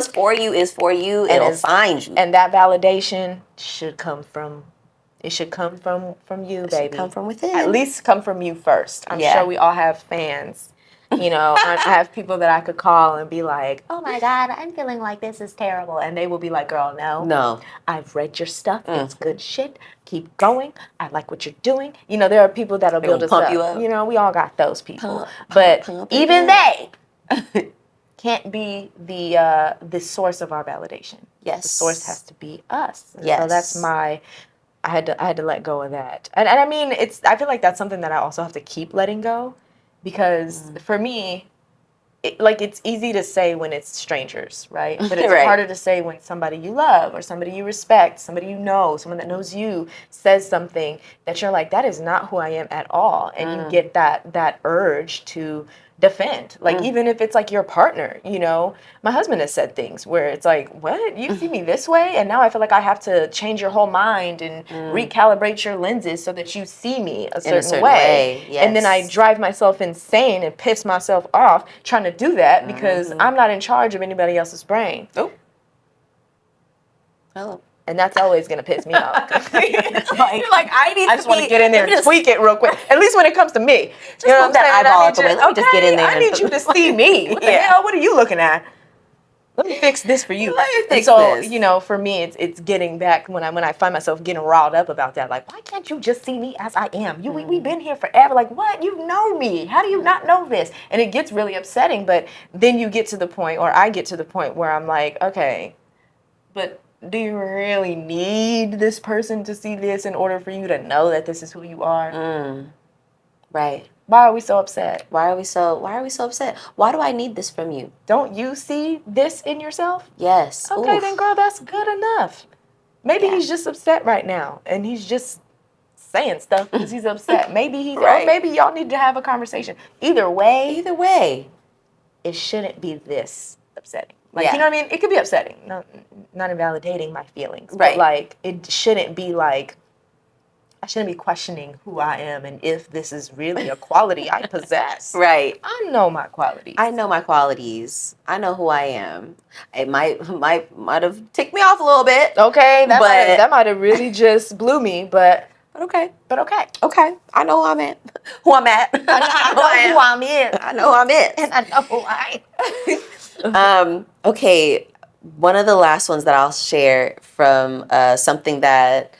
for you is for you. It'll find you. And that validation should come from, you, baby. Should come from within. At least come from you first. I'm sure we all have fans You know, I have people that I could call and be like, oh my God, I'm feeling like this is terrible. And they will be like, girl, no. I've read your stuff. It's good shit. Keep going. I like what you're doing. You know, there are people that'll build us pump up. you up. You know, we all got those people. But even they can't be the source of our validation. Yes. The source has to be us. And yes. So that's I had to let go of that. And I mean, I feel like that's something that I also have to keep letting go. Because for me, it's easy to say when it's strangers, right? But it's harder to say when somebody you love or somebody you respect, somebody you know, someone that knows you says something that you're like, that is not who I am at all. And you get that urge to defend. Like, even if it's like your partner, you know, my husband has said things where it's like, what? You see me this way? And now I feel like I have to change your whole mind and recalibrate your lenses so that you see me a certain way. Yes. And then I drive myself insane and piss myself off trying to do that because I'm not in charge of anybody else's brain. Oh. Hello. And that's always going to piss me off. It's like, you're like, I just want to get in there and tweak it real quick. At least when it comes to me. Just you know move that eyeball out the way. Let me just get in there. I need you to see me. What the hell? What are you looking at? Let me fix this for you. Let me fix this. You know, for me, it's getting back when I find myself getting riled up about that. Like, why can't you just see me as I am? We've been here forever. Like, what? You know me. How do you not know this? And it gets really upsetting. But then you get to the point, or I get to the point where I'm like, okay, but do you really need this person to see this in order for you to know that this is who you are? Right. Why are we so upset? Why are we so upset? Why do I need this from you? Don't you see this in yourself? Yes. Okay, then girl, that's good enough. Maybe he's just upset right now and he's just saying stuff because he's upset. Maybe he's or maybe y'all need to have a conversation. Either way, it shouldn't be this upsetting. Like, you know what I mean? It could be upsetting, not invalidating my feelings. But, like, it shouldn't be like, I shouldn't be questioning who I am and if this is really a quality I possess. Right. I know my qualities. I know my qualities. I know who I am. It might have ticked me off a little bit. Okay, that might have really just blew me, but okay. Okay. I know who I'm at. Who I'm at. I know who I'm in. I know who I'm in. And I know who I am. Okay, one of the last ones that I'll share from something that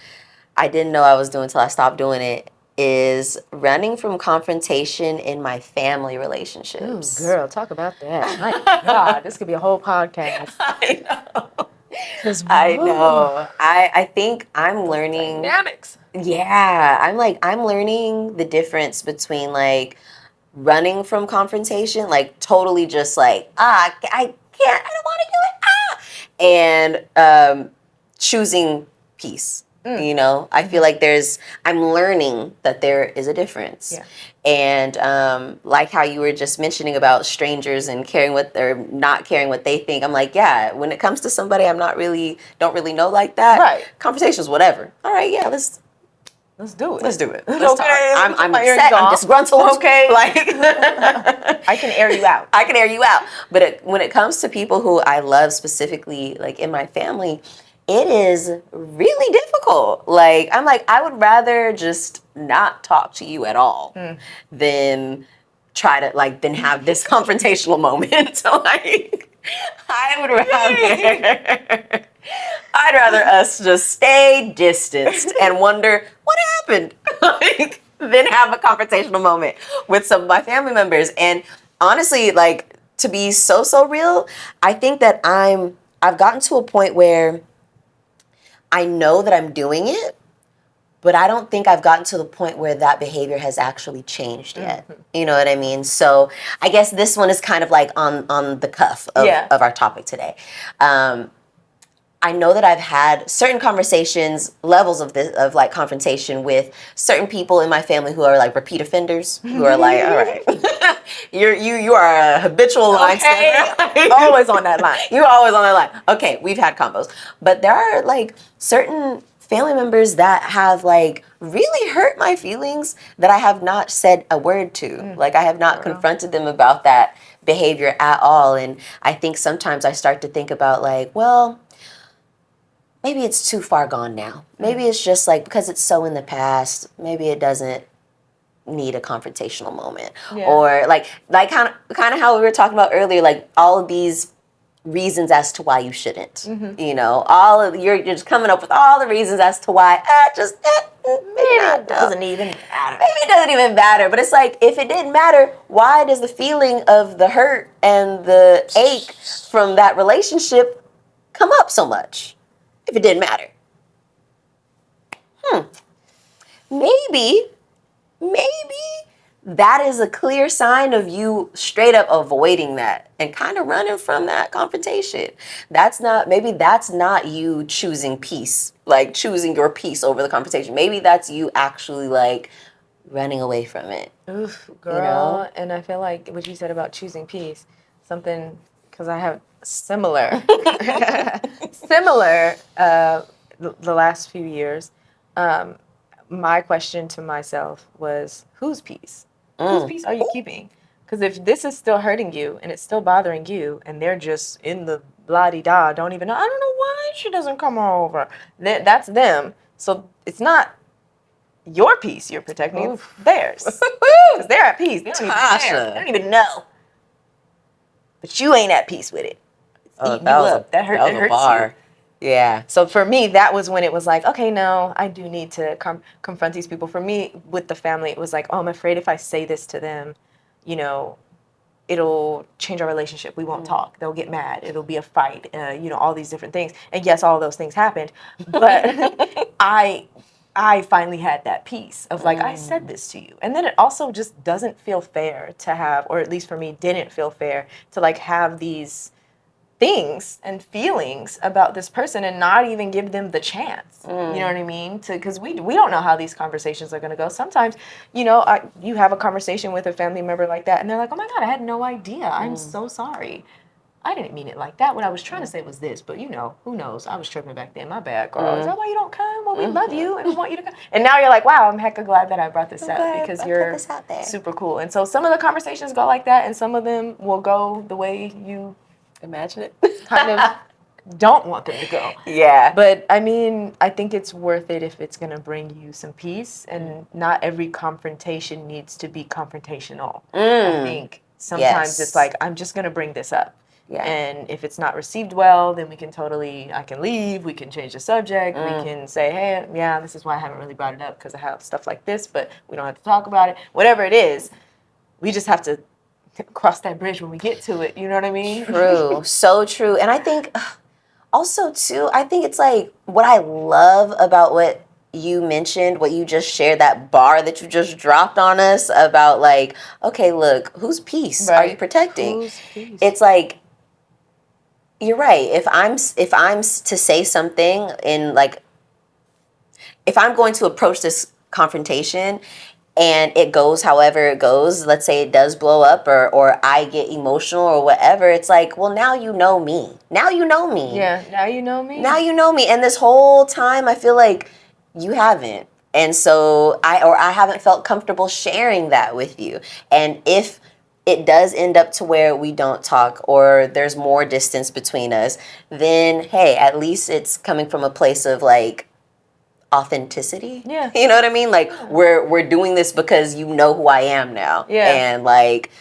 I didn't know I was doing until I stopped doing it is running from confrontation in my family relationships. Ooh, girl, talk about that. My God, this could be a whole podcast. I know. I know. I think I'm learning dynamics. Yeah, I'm learning the difference between like running from confrontation, like totally just like, I can't, I don't want to do it, and choosing peace. You know, I feel like I'm learning that there is a difference. Yeah. And like how you were just mentioning about strangers and not caring what they think. I'm like, yeah, when it comes to somebody don't really know like that. Right. Conversations, whatever. All right, yeah, let's do it. Let's talk. I'm upset. I'm disgruntled. Okay. Like I can air you out. But when it comes to people who I love specifically, like in my family, it is really difficult. Like, I'm like, I would rather just not talk to you at all than try to, like, than have this confrontational moment. So, like, I'd rather us just stay distanced and wonder what happened, like, than have a confrontational moment with some of my family members. And honestly, like, to be so real, I think that I've gotten to a point where I know that I'm doing it, but I don't think I've gotten to the point where that behavior has actually changed yet. You know what I mean? So I guess this one is kind of like on the cuff of our topic today. I know that I've had certain conversations, levels of like confrontation with certain people in my family who are like repeat offenders, who are like, all right, you are a habitual line stepper. Always on that line. You're always on that line. Okay, we've had combos. But there are like certain family members that have like really hurt my feelings that I have not said a word to. Like I have not confronted them about that behavior at all. And I think sometimes I start to think about like, well, maybe it's too far gone now. Maybe it's just like, because it's so in the past, maybe it doesn't need a confrontational moment. Yeah. Or like kind of how we were talking about earlier, like all of these reasons as to why you shouldn't. You know, you're just coming up with all the reasons as to why maybe It doesn't even matter. Maybe it doesn't even matter. But it's like, if it didn't matter, why does the feeling of the hurt and the ache from that relationship come up so much? If it didn't matter. Maybe that is a clear sign of you straight up avoiding that and kind of running from that confrontation. Maybe that's not you choosing peace, like choosing your peace over the confrontation. Maybe that's you actually like running away from it. Oof, girl. You know? And I feel like what you said about choosing peace, something, because I have similar, the last few years, my question to myself was, whose peace? Whose peace are you keeping? Because if this is still hurting you and it's still bothering you and they're just in the la-di-da, don't even know, I don't know why she doesn't come over. That's them. So it's not your peace you're protecting, it's theirs. Because they're at peace. They don't even care. They don't even know. But you ain't at peace with it. It's eating you up. That hurts you. Yeah. So for me, that was when it was like, okay, no, I do need to confront these people. For me, with the family, it was like, oh, I'm afraid if I say this to them, you know, it'll change our relationship. We won't talk. They'll get mad. It'll be a fight. You know, all these different things. And yes, all those things happened. But I finally had that peace of like, I said this to you. And then it also just doesn't feel fair to have, or at least for me, didn't feel fair to like have these things and feelings about this person and not even give them the chance. You know what I mean? Because we don't know how these conversations are going to go. Sometimes, you know, you have a conversation with a family member like that and they're like, oh my God, I had no idea. I'm so sorry. I didn't mean it like that. What I was trying to say was this, but you know, who knows? I was tripping back then. My bad, girl. Is that why you don't come? Well, we love you and we want you to come. And now you're like, wow, I'm hecka glad that I brought this up because you're super cool. And so some of the conversations go like that and some of them will go the way you imagine it. Kind of don't want them to go. Yeah. But I mean, I think it's worth it if it's going to bring you some peace and not every confrontation needs to be confrontational. I think sometimes it's like, I'm just going to bring this up. Yeah. And if it's not received well, then I can leave, we can change the subject, we can say, hey, yeah, this is why I haven't really brought it up because I have stuff like this, but we don't have to talk about it. Whatever it is, we just have to cross that bridge when we get to it. You know what I mean? True. So true. And I think also, too, I think it's like what I love about what you mentioned, what you just shared, that bar that you just dropped on us about like, okay, look, whose peace are you protecting? Whose peace? It's like, you're right. If I'm to say something in like, if I'm going to approach this confrontation and it goes however it goes, let's say it does blow up or I get emotional or whatever, it's like, well, now you know me. Now you know me. Yeah, now you know me. Now you know me. And this whole time I feel like you haven't. And so I haven't felt comfortable sharing that with you. And if it does end up to where we don't talk or there's more distance between us, then hey, at least it's coming from a place of like authenticity. Yeah. You know what I mean? Like we're doing this because you know who I am now. Yeah. And like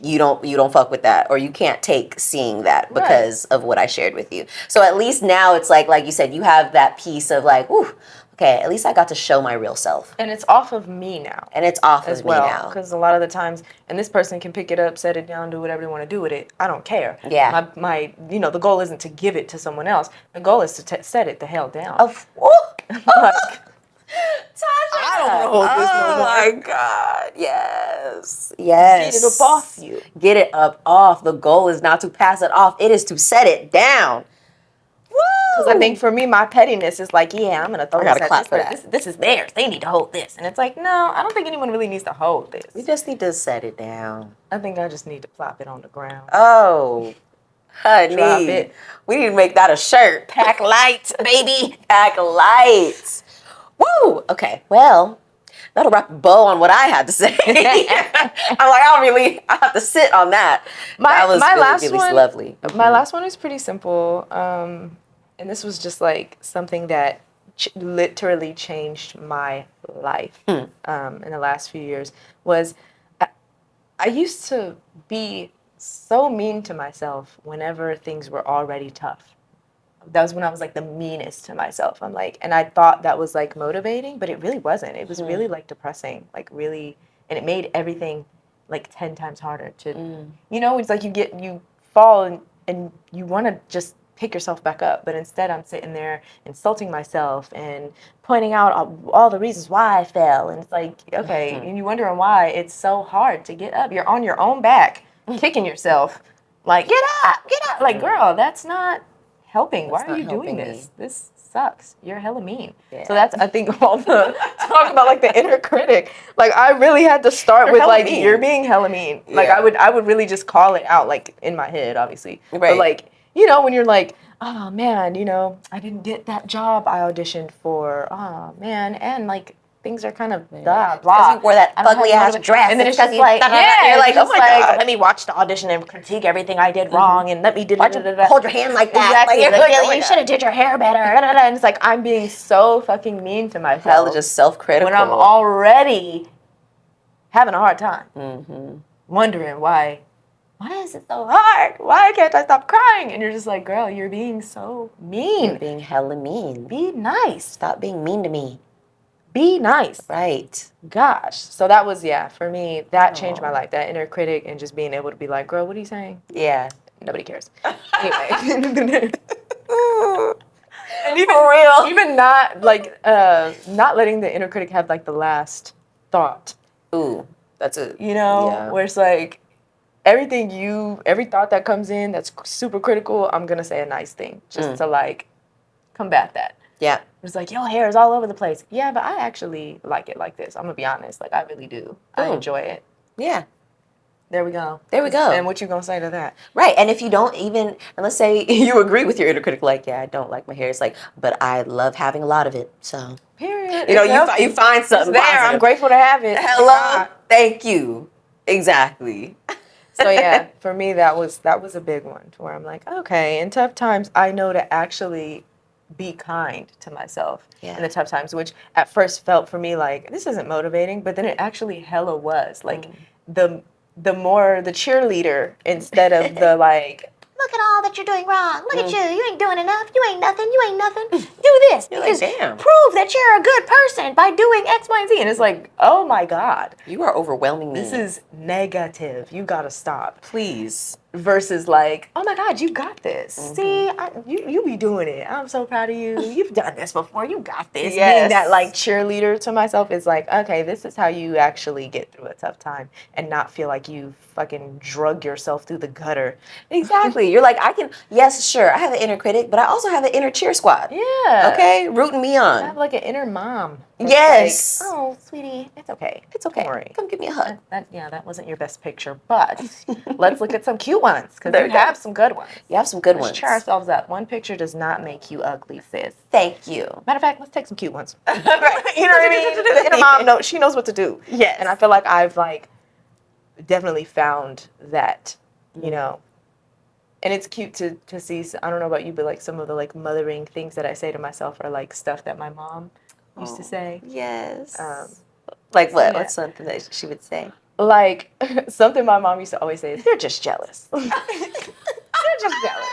you don't fuck with that or you can't take seeing that because of what I shared with you. So at least now it's like you said, you have that piece of like, ooh, okay, at least I got to show my real self. And it's off of me now. And it's off as of well, me now. Because a lot of the times, and this person can pick it up, set it down, do whatever they want to do with it. I don't care. Yeah. My you know, the goal isn't to give it to someone else. The goal is to set it the hell down. Like, Tasha, I don't want to hold this no more. Oh my God. Yes. Yes. Get it up off you. Get it up off. The goal is not to pass it off. It is to set it down. Because I think for me, my pettiness is like, yeah, I'm going to throw this at this person. This is theirs. They need to hold this. And it's like, no, I don't think anyone really needs to hold this. We just need to set it down. I think I just need to plop it on the ground. Oh, honey. Drop it. We need to make that a shirt. Pack light, baby. Pack lights. Woo! Okay, well, that'll wrap a bow on what I had to say. I'm like, I have to sit on that. That was really lovely. My last one is pretty simple. And this was just like something that literally changed my life in the last few years was I used to be so mean to myself whenever things were already tough. That was when I was like the meanest to myself. I'm like, and I thought that was like motivating, but it really wasn't. It was really like depressing, like really, and it made everything like 10 times harder to, you know, it's like you fall and you want to just pick yourself back up. But instead I'm sitting there insulting myself and pointing out all the reasons why I fell. And it's like, okay, and you're wondering why it's so hard to get up. You're on your own back, kicking yourself. Like, get up. Like, girl, that's not helping. Why are you doing this? This sucks. You're hella mean. Yeah. So that's, I think, all the talk about like the inner critic. Like I really had to start with like mean. You're being hella mean. Yeah. Like I would really just call it out like in my head, obviously. Right. But like, you know, when you're like, oh man, you know, I didn't get that job I auditioned for. Oh man, and like things are kind of blah blah. You wore that ugly ass dress, and then it's just like, you're like, oh my god, let me watch the audition and critique everything I did wrong, and let me hold your hand like that. Exactly. Like, you should have did your hair better. And it's like I'm being so fucking mean to myself. Hell, just self-critical when I'm already having a hard time, wondering why is it so hard? Why can't I stop crying? And you're just like, girl, you're being so mean. You're being hella mean. Be nice. Stop being mean to me. Be nice. Right. Gosh. So that was, for me, that changed my life. That inner critic and just being able to be like, girl, what are you saying? Yeah. Nobody cares. Anyway. And even, for real. Even not, like, not letting the inner critic have, like, the last thought. Ooh. That's it. You know? Where it's like, every thought that comes in that's super critical, I'm going to say a nice thing. Just to, like, combat that. Yeah. It's like, your hair is all over the place. Yeah, but I actually like it like this. I'm going to be honest. Like, I really do. I enjoy it. Yeah. There we go. There we go. And what you going to say to that? Right. And if you don't even, and let's say you agree with your inner critic, like, yeah, I don't like my hair. It's like, but I love having a lot of it. So. Period. You know, you find something there. positive. I'm grateful to have it. Hello. Thank you. Exactly. So yeah, for me that was a big one where I'm like, okay, in tough times I know to actually be kind to myself in the tough times, which at first felt for me like this isn't motivating, but then it actually hella was. Like the more the cheerleader instead of the like, look at all that you're doing wrong. Look at you. You ain't doing enough. You ain't nothing. You ain't nothing. Do this. You're like, damn. Prove that you're a good person by doing X, Y, and Z. And it's like, oh my God. You are overwhelming me. This is negative. You gotta stop. Please. Versus like, oh my God, you got this. See, you be doing it. I'm so proud of you. You've done this before. You got this. Yes. Being that like cheerleader to myself is like, okay, this is how you actually get through a tough time and not feel like you fucking drug yourself through the gutter. Exactly. You're like, yes, sure, I have an inner critic, but I also have an inner cheer squad. Yeah. Okay? Rooting me on. I have like an inner mom. Yes. Like, oh, sweetie, it's okay. It's okay. Don't worry. Come give me a hug. That wasn't your best picture, but let's look at some cute ones because you have some good ones. You have some good ones. Let's cheer ourselves up. One picture does not make you ugly, sis. Thank you. Matter of fact, let's take some cute ones. Right. You know what I mean? The inner mom knows, she knows what to do. Yes. And I feel like I've like definitely found that, you know. And it's cute to see, I don't know about you, but like some of the like mothering things that I say to myself are like stuff that my mom used to say. Yes. Like what? Yeah. What's something that she would say? Like something my mom used to always say is, "You're just jealous." You're just jealous.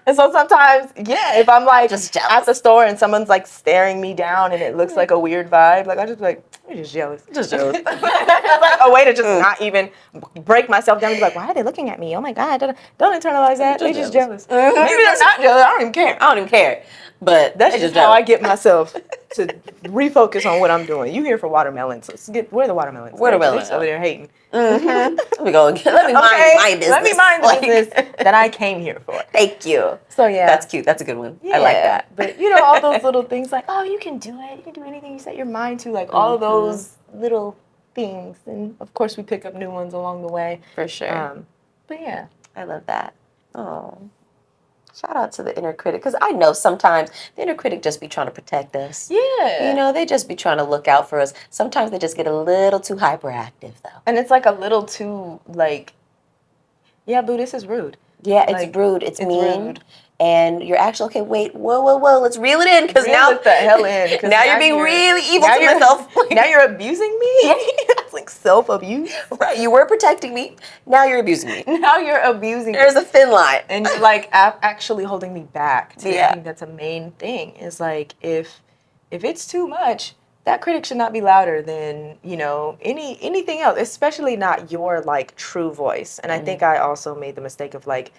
And so sometimes, if I'm like just jealous at the store and someone's like staring me down and it looks like a weird vibe, like I just be like, "You're just jealous." Just jealous. Like a way to just not even break myself down and be like, "Why are they looking at me? Oh my God, don't internalize that. They're just jealous." Maybe they're not jealous. I don't even care. I don't even care. But that's just how I get myself to refocus on what I'm doing. You here for watermelons? So where are the watermelons? Watermelons over there hating. Let me go. Let me mind my business. Let me mind the business that I came here for. Thank you. So yeah, that's cute. That's a good one. Yeah. I like that. But you know, all those little things like, oh, you can do it. You can do anything you set your mind to. Like all of those little things, and of course we pick up new ones along the way. For sure. But yeah, I love that. Oh. Shout out to the inner critic, because I know sometimes the inner critic just be trying to protect us. Yeah. You know, they just be trying to look out for us. Sometimes they just get a little too hyperactive, though. And it's like a little too, like, yeah, boo, this is rude. Yeah, like, it's rude. It's mean. Rude. and you're actually, okay, wait, whoa, let's reel it in, because now Reel it the hell in, 'cause now you're being really evil to myself. Now you're abusing me. It's like self-abuse. Right, you were protecting me. Now you're abusing me. Now you're abusing There's me. a thin line. And you're like actually holding me back. Too. Yeah. I think that's a main thing. Is like if it's too much, that critic should not be louder than, you know, anything else, especially not your like true voice. And I think I also made the mistake of like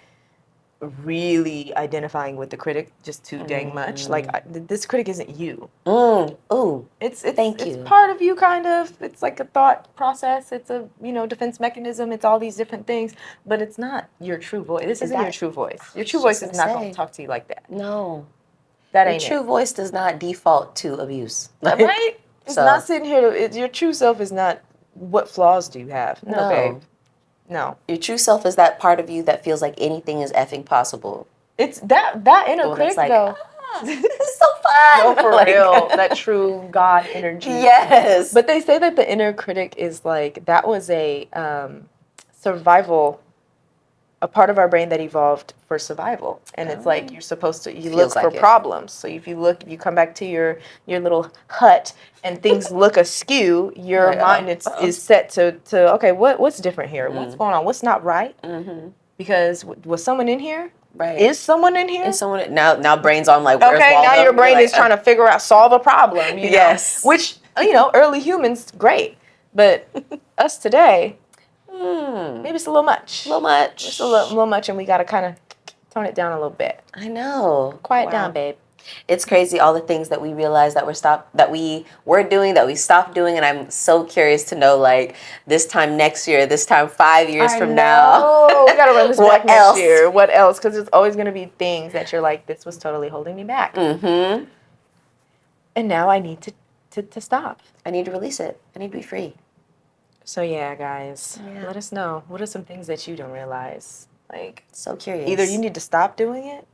really identifying with the critic just too dang much. Like this critic isn't you. Ooh. It's Thank you. part of you, kind of. It's like a thought process. It's a, you know, defense mechanism. It's all these different things, but it's not your true voice. This isn't your true voice. Your true voice is not going to talk to you like that. No. That Your ain't true it. voice does not default to abuse. Right? It's So- not sitting here your true self is not what flaws do you have. No, babe. No. Your true self is that part of you that feels like anything is effing possible. It's that inner critic like, though. This is so fun. No, for Like- real. That true God energy. Yes. But they say that the inner critic is like, that was a survival, a part of our brain that evolved for survival. And it's like you're supposed to, you look for problems. So if you look, you come back to your little hut and things look askew, your mind is set to okay, what's different here? What's going on? What's not right? Because was someone in here? Right. Is someone in here? Is someone now brain's on like, where's Okay, Waldo? now your brain You're is trying to figure out, solve a problem. You know? Yes. Which, you know, early humans, great. But us today, maybe it's a little much. A little much. It's a little much, and we got to kind of tone it down a little bit. I know. Quiet down, babe. It's crazy, all the things that we realized that we were doing, that we stopped doing, and I'm so curious to know, like, this time next year, this time 5 years from now. Oh, we gotta run this What back next else? year. What else? Because it's always gonna be things that you're like, this was totally holding me back. Mm-hmm. And now I need to stop. I need to release it. I need to be free. So yeah, guys, Yeah. let us know. What are some things that you don't realize? Like, So curious. either you need to stop doing it,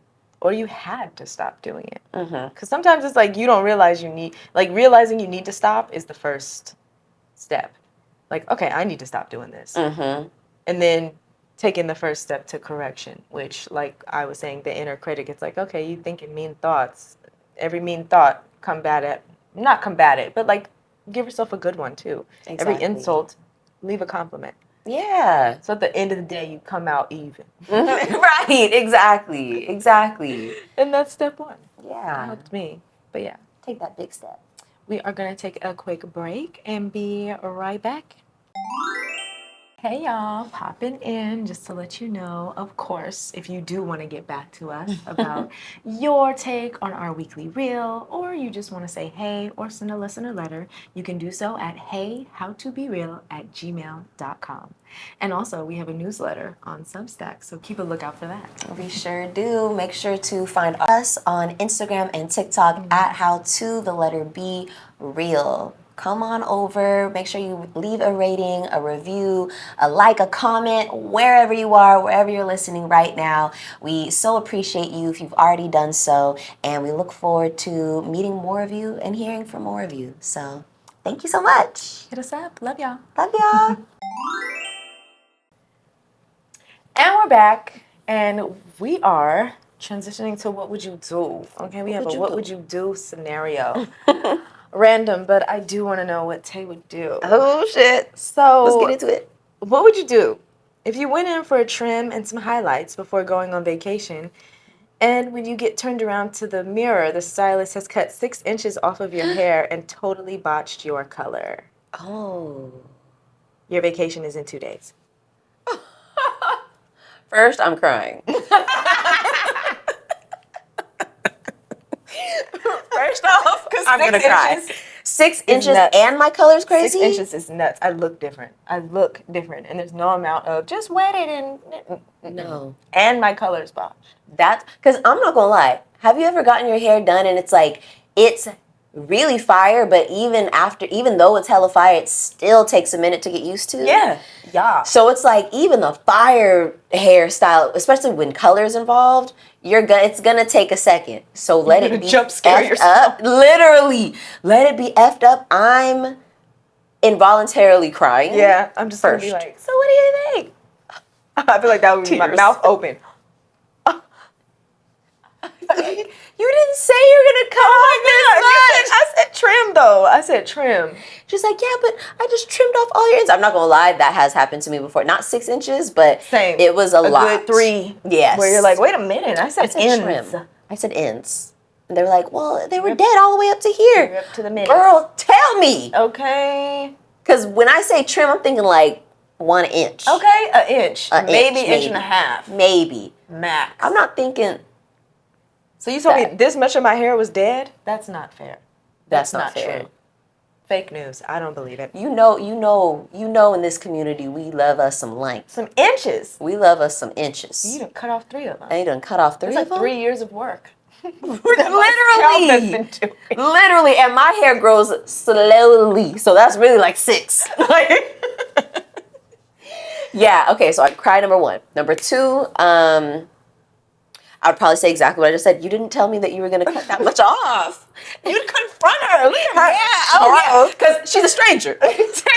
or you had to stop doing it. Mm-hmm. Because sometimes it's like you don't realize you need, like realizing you need to stop is the first step. Like, okay, I need to stop doing this. Mm-hmm. And then taking the first step to correction, which, like I was saying, the inner critic, it's like, okay, you thinking mean thoughts. Every mean thought, not combat it, but like give yourself a good one too. Exactly. Every insult, leave a compliment. Yeah. So at the end of the day, you come out even. Right. Exactly. And that's step one. That Yeah. helped me. But yeah. Take that big step. We are going to take a quick break and be right back. Hey y'all, popping in just to let you know, of course, if you do want to get back to us about your take on our weekly reel, or you just want to say hey or send a listener letter, you can do so at heyhowtobereal@gmail.com. And also, we have a newsletter on Substack, so keep a lookout for that. We sure do. Make sure to find us on Instagram and TikTok at howtobereal. Come on over. Make sure you leave a rating, a review, a like, a comment, wherever you are, wherever you're listening right now. We so appreciate you if you've already done so, and we look forward to meeting more of you and hearing from more of you. So thank you so much. Hit us up. Love y'all. Love y'all. And we're back, and we are transitioning to what would you do? Okay, we have a what would you do scenario. Random, but I do want to know what Tay would do. Oh, shit. So Let's get into it. what would you do if you went in for a trim and some highlights before going on vacation, and when you get turned around to the mirror, the stylist has cut 6 inches off of your hair and totally botched your color? Oh. Your vacation is in 2 days. First, I'm crying. First off, I'm gonna cry. 6 inches nuts. and my color's crazy? 6 inches is nuts. I look different. And there's no amount of just wet it and No. And my color's botched. That's because I'm not gonna lie. Have you ever gotten your hair done and it's like it's really fire, but even though it's hella fire, it still takes a minute to get used to? Yeah. So it's like even the fire hairstyle, especially when color's involved, it's gonna take a second. So let it be jump scare effed yourself. up. Literally, let it be effed up. I'm involuntarily crying. Yeah. I'm just gonna be First. like, so what do you think? I feel like that would be my Tears. mouth open. didn't say you're gonna cut off this much. I said trim though. I said trim. She's like, yeah, but I just trimmed off all your ends. I'm not gonna lie, that has happened to me before. Not 6 inches, but Same. It was a lot. Good 3. Yes. Where you're like, wait a minute. I said ends. trim. I said ends. And they were like, well, they were dead all the way up to here. You're up to the middle. Girl, tell me. Okay. Because when I say trim, I'm thinking like 1 inch. Okay, an inch. Maybe inch, inch and a half. Maybe. Max. I'm not thinking. So you told me this much of my hair was dead? That's not fair. That's not fair. True. Fake news. I don't believe it. You know, in this community, we love us some length. Some inches. We love us some inches. You done cut off 3 of them. And you done cut off 3 It's of like them? 3 years of work. Literally. Literally. And my hair grows slowly. So that's really like 6. Yeah, okay, so I cried, number 1. Number 2, I would probably say exactly what I just said. You didn't tell me that you were going to cut that much off. You'd confront her. Look at her. Yeah, oh yeah, because she's a stranger.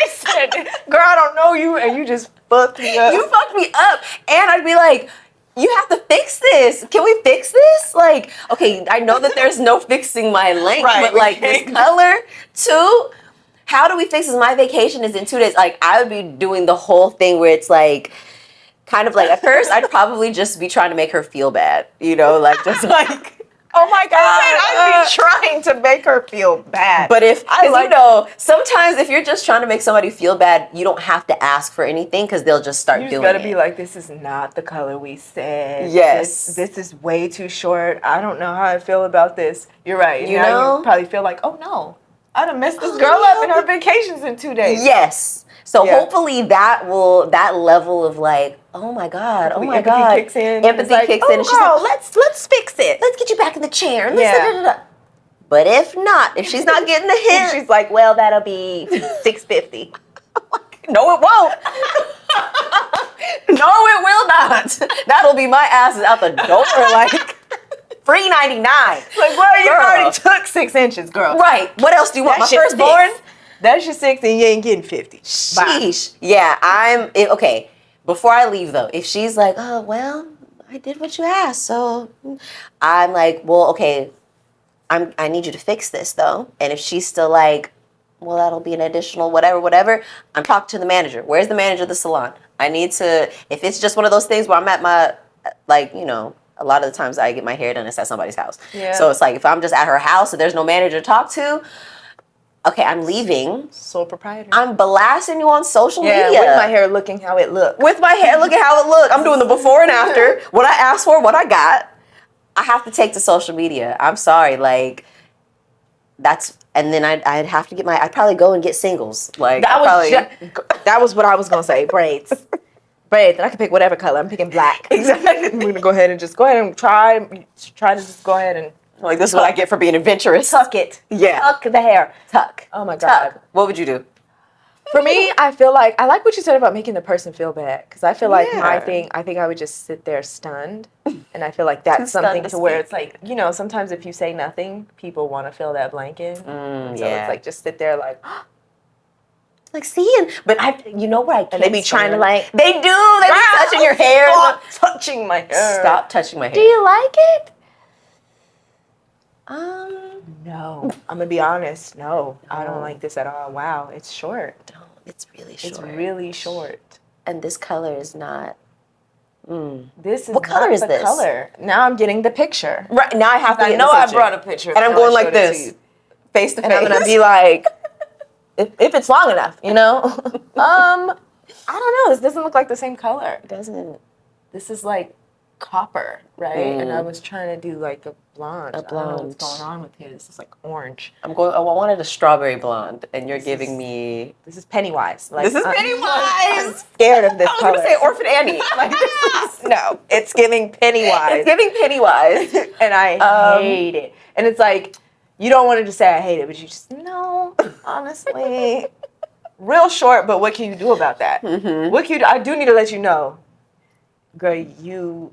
Said, girl, I don't know you, and you just fucked me up. You fucked me up. And I'd be like, you have to fix this. Can we fix this? Like, okay, I know that there's no fixing my length, Right, but like this color too, how do we fix this? My vacation is in 2 days. Like, I would be doing the whole thing where it's like, kind of like, at first, I'd probably just be trying to make her feel bad, you know, like, just like, oh my God. I'd be trying to make her feel bad. But you know, sometimes if you're just trying to make somebody feel bad, you don't have to ask for anything because they'll just start doing it. You just gotta be like, this is not the color we said. Yes. This is way too short. I don't know how I feel about this. You're right. You know? You probably feel like, oh no, I done messed this girl up in her vacations in 2 days. Yes. So hopefully that level of like, oh my God. Empathy kicks in. Empathy kicks in. And she's girl, like, let's fix it. let's get you back in the chair. Yeah. But if not, if she's not getting the hint, She's like, well, that'll be $6.50. no, it won't. No, it will not. That'll be my asses out the door, like $3.99. Like, well, you Girl. already took 6 inches, girl. Right. What else do you want? That My shit's firstborn? 6. That's your 6 and you ain't getting 50. Bye. Sheesh. Yeah, okay. Before I leave though, if she's like, oh, well, I did what you asked, so I'm like, well, okay, I need you to fix this though. And if she's still like, well, that'll be an additional whatever, I'm talking to the manager. Where's the manager of the salon? I need to, if it's just one of those things where I'm at my, like, you know, a lot of the times I get my hair done, it's at somebody's house. Yeah. So it's like, if I'm just at her house and there's no manager to talk to, okay, I'm leaving. Sole proprietor. I'm blasting you on social media. with my hair looking how it looked. With my hair, look at how it looked. I'm doing the before and after. What I asked for, what I got. I have to take to social media. I'm sorry, like, and then I'd have to I'd probably go and get singles. Like, that was what I was gonna say. Braids. And I can pick whatever color. I'm picking black. Exactly. I'm gonna go ahead and try to just go ahead and like, this is what I get for being adventurous. tuck it. Yeah. Tuck the hair. Tuck. Oh my God. Tuck. What would you do? For me, I feel like, I like what you said about making the person feel bad. Because I feel like Yeah. I think I would just sit there stunned. And I feel like that's something to where it's like, you know, sometimes if you say nothing, people want to fill that blank in. So it's like, just sit there like, Like, seeing, but you know what I can't and they be trying to like, they do. They be touching your hair. Stop touching my hair. Stop touching my hair. Do you like it? No. I'm gonna be honest. No, I don't like this at all. Wow, it's short. Don't. It's really short. It's really short. And this color is not. This is What color is this? Color. Now I'm getting the picture. Right now, I have to. I get know the I picture. brought a picture, and I'm I going like showed it to this, you. face to face. And I'm gonna be like, if it's long enough, you know. I don't know. This doesn't look like the same color. It doesn't. This is like copper, right? And I was trying to do like a blonde. I don't know what's going on with his. It's like orange. I wanted a strawberry blonde, and you're giving me. This is Pennywise. Like, This is Pennywise. I'm scared of this I was color. gonna say Orphan Annie. Like, this is, No, it's giving Pennywise. it's giving Pennywise. And I hate it. And it's like, you don't want to just say I hate it, but you just, no, honestly. Real short, but what can you do about that? What can you do? I do need to let you know, girl, you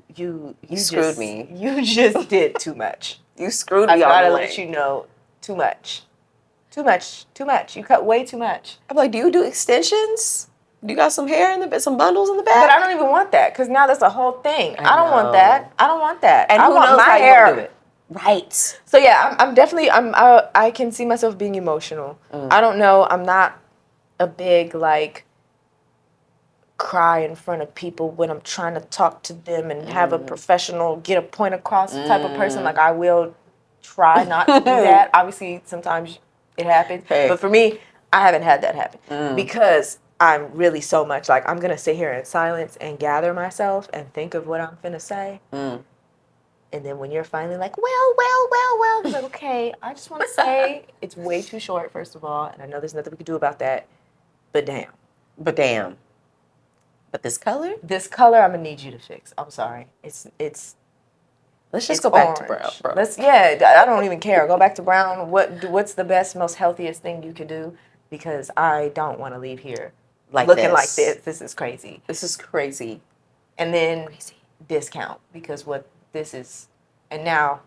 screwed me. You just did too much. You screwed I me on gotta the let lane. you know, too much. Too much. You cut way too much. I'm like, do you do extensions? Do you got some hair in some bundles in the back? But I don't even want that, because now that's a whole thing. I don't want know. that. I don't want that. And I who want knows my how you hair. gonna do it? Right. So yeah, I'm definitely I can see myself being emotional. I don't know. I'm not a big like cry in front of people when I'm trying to talk to them and have a professional get a point across type of person. Like I will try not to do that. Obviously, sometimes it happens, but for me, I haven't had that happen because I'm really so much like I'm gonna sit here in silence and gather myself and think of what I'm finna say. And then when you're finally like, well, it's like, okay, I just want to say it's way too short, first of all, and I know there's nothing we can do about that, but damn. But damn. But this color? This color, I'm gonna need you to fix. I'm sorry. It's. Let's just It's go back orange. to brown, bro. I don't even care. Go back to brown. What's the best, most healthiest thing you could do? Because I don't want to leave here Like looking like this. this. This is crazy. This is crazy. And then discount because what this is, and now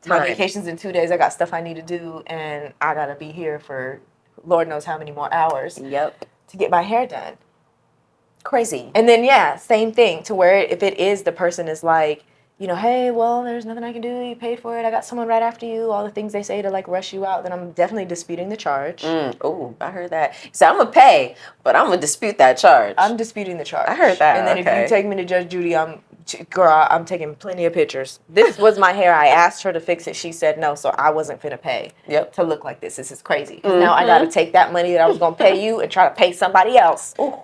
my vacation's in 2 days. I got stuff I need to do, and I gotta be here for Lord knows how many more hours. Yep. To get my hair done. Crazy. And then yeah, same thing to where if it is the person is like, you know, hey, well, there's nothing I can do. You paid for it. I got someone right after you. All the things they say to like rush you out. Then I'm definitely disputing the charge. Oh, I heard that. So I'm gonna pay, but I'm gonna dispute that charge. I'm disputing the charge. I heard that. And then if you take me to Judge Judy, I'm taking plenty of pictures. This was my hair. I asked her to fix it. She said no, so I wasn't finna pay to look like this. This is crazy. Now I gotta take that money that I was gonna pay you and try to pay somebody else. Ooh.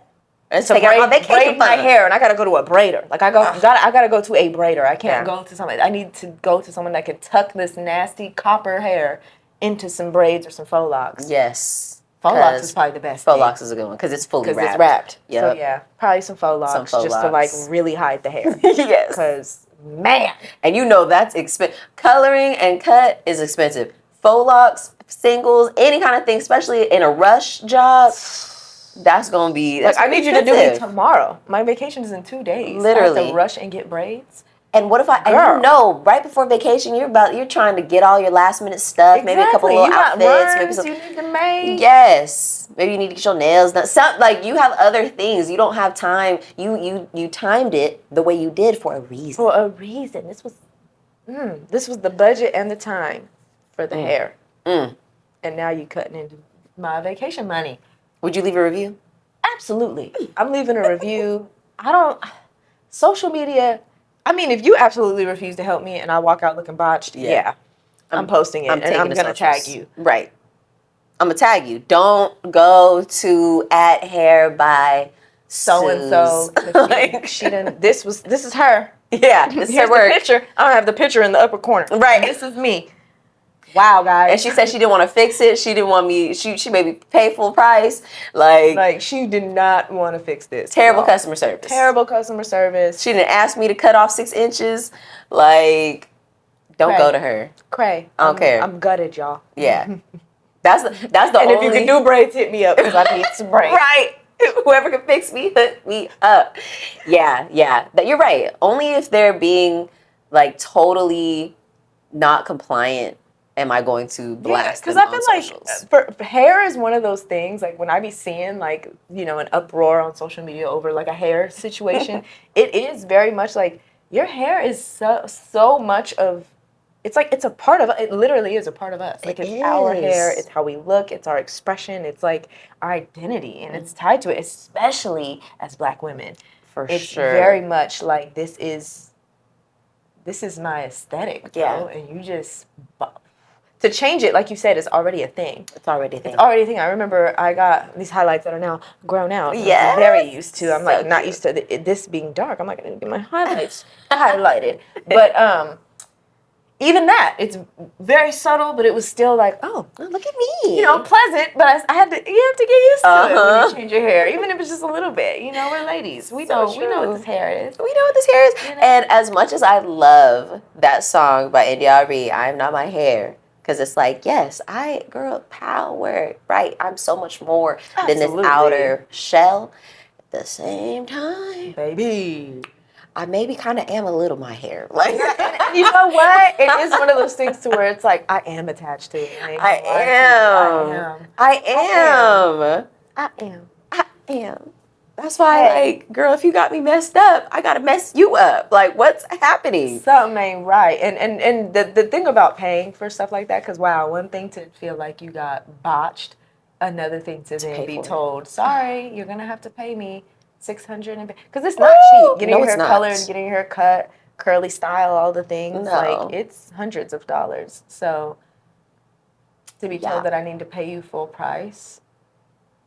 And to braid my hair, and I gotta go to a braider. Like I gotta go to a braider. I can't go to somebody. I need to go to someone that can tuck this nasty copper hair into some braids or some faux locks. Yes, faux locks is probably the best. Faux locks is a good one because it's fully wrapped. Because it's wrapped. Yep. So yeah, probably some faux locks to like really hide the hair. Yes. Because man, and you know that's expensive. Coloring and cut is expensive. Faux locks, singles, any kind of thing, especially in a rush job. That's gonna be. Like I need you to do it tomorrow. My vacation is in 2 days. Literally, I have to rush and get braids. And what if and you know, right before vacation, you're trying to get all your last minute stuff, maybe a couple little outfits, maybe some. You need to make. Yes, maybe you need to get your nails done. Like you have other things. You don't have time. You timed it the way you did for a reason. For a reason. This was the budget and the time for the hair. And now you cutting into my vacation money. Would you leave a review? Absolutely. I'm leaving a review. Social media, I mean, if you absolutely refuse to help me and I walk out looking botched, I'm posting it and I'm going to tag you. Right. I'm going to tag you. Don't go to @hair by so-and-so. Like, this is her. Yeah, this is her work. Picture. I don't have the picture in the upper corner. Right. This is me. Wow, guys. And she said she didn't want to fix it. She didn't want me. She made me pay full price. Like she did not want to fix this. Terrible customer service. Terrible customer service. She didn't ask me to cut off 6 inches. Like, don't go to her. Cray. I don't care. I'm gutted, y'all. Yeah. That's the and only. If you can do braids, hit me up because I need some braids. Right. Whoever can fix me, hook me up. Yeah. That you're right. Only if they're being like totally not compliant. Am I going to blast them on socials? Because I feel like for hair is one of those things, like when I be seeing like, you know, an uproar on social media over like a hair situation, it is very much like your hair is so much of, it's like it's a part of, it literally is a part of us. Like it's our hair, it's how we look, it's our expression, it's like our identity and it's tied to it, especially as Black women. It's very much like this is my aesthetic, bro, and you just... To change it, like you said, is already a thing. It's already a thing. It's already a thing. I remember I got these highlights that are now grown out. Yeah. I'm very used to. I'm like not used to this being dark. I'm like, I need to get my highlights highlighted. But even that, it's very subtle, but it was still like, oh, look at me. You know, pleasant, but you have to get used to it when you change your hair, even if it's just a little bit. You know, we're ladies. We know what this hair is. We know what this hair is. You know? And as much as I love that song by India.Arie, I'm Not My Hair. Because it's like, yes, girl, power, right? I'm so much more than this outer shell. At the same time, baby, I maybe kind of am a little my hair. Like, you know what? It is one of those things to where it's like, I am attached to it. I am. That's why, like, girl, if you got me messed up, I gotta mess you up. Like, what's happening? Something ain't right. And the thing about paying for stuff like that, because wow, one thing to feel like you got botched, another thing to then be told, sorry, you're gonna have to pay me $600, because it's not cheap. Getting your hair colored, getting your hair cut, curly style, all the things. Like, it's hundreds of dollars. So to be told that I need to pay you full price,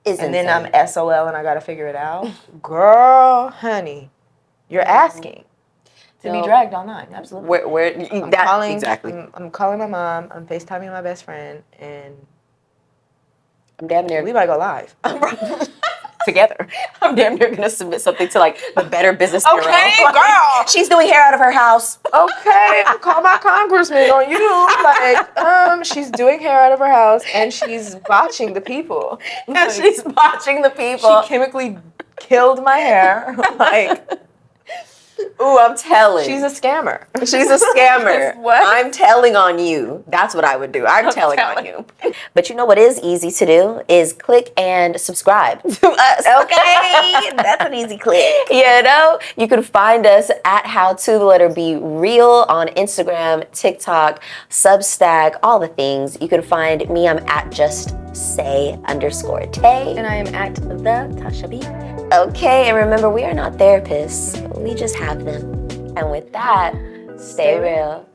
and then I'm SOL and I gotta figure it out. Girl, honey, you're asking to be dragged online. Absolutely. I'm calling my mom. I'm FaceTiming my best friend, and I'm damn near. We might go live together. I'm damn near gonna submit something to like the Better Business Bureau. Okay, girl. She's doing hair out of her house. Okay, call my congressman on you. Like, she's doing hair out of her house and she's botching the people. And she's botching the people. She chemically killed my hair. Like, ooh, I'm telling. She's a scammer. She's a scammer. What? I'm telling on you. That's what I would do. I'm telling on you. But you know what is easy to do is click and subscribe to us. Okay, that's an easy click. You know, you can find us at howtobereal on Instagram, TikTok, Substack, all the things. You can find me. I'm at justsay_tay. And I am at the Tasha B. Okay, and remember, we are not therapists. We just have them. And with that, stay real.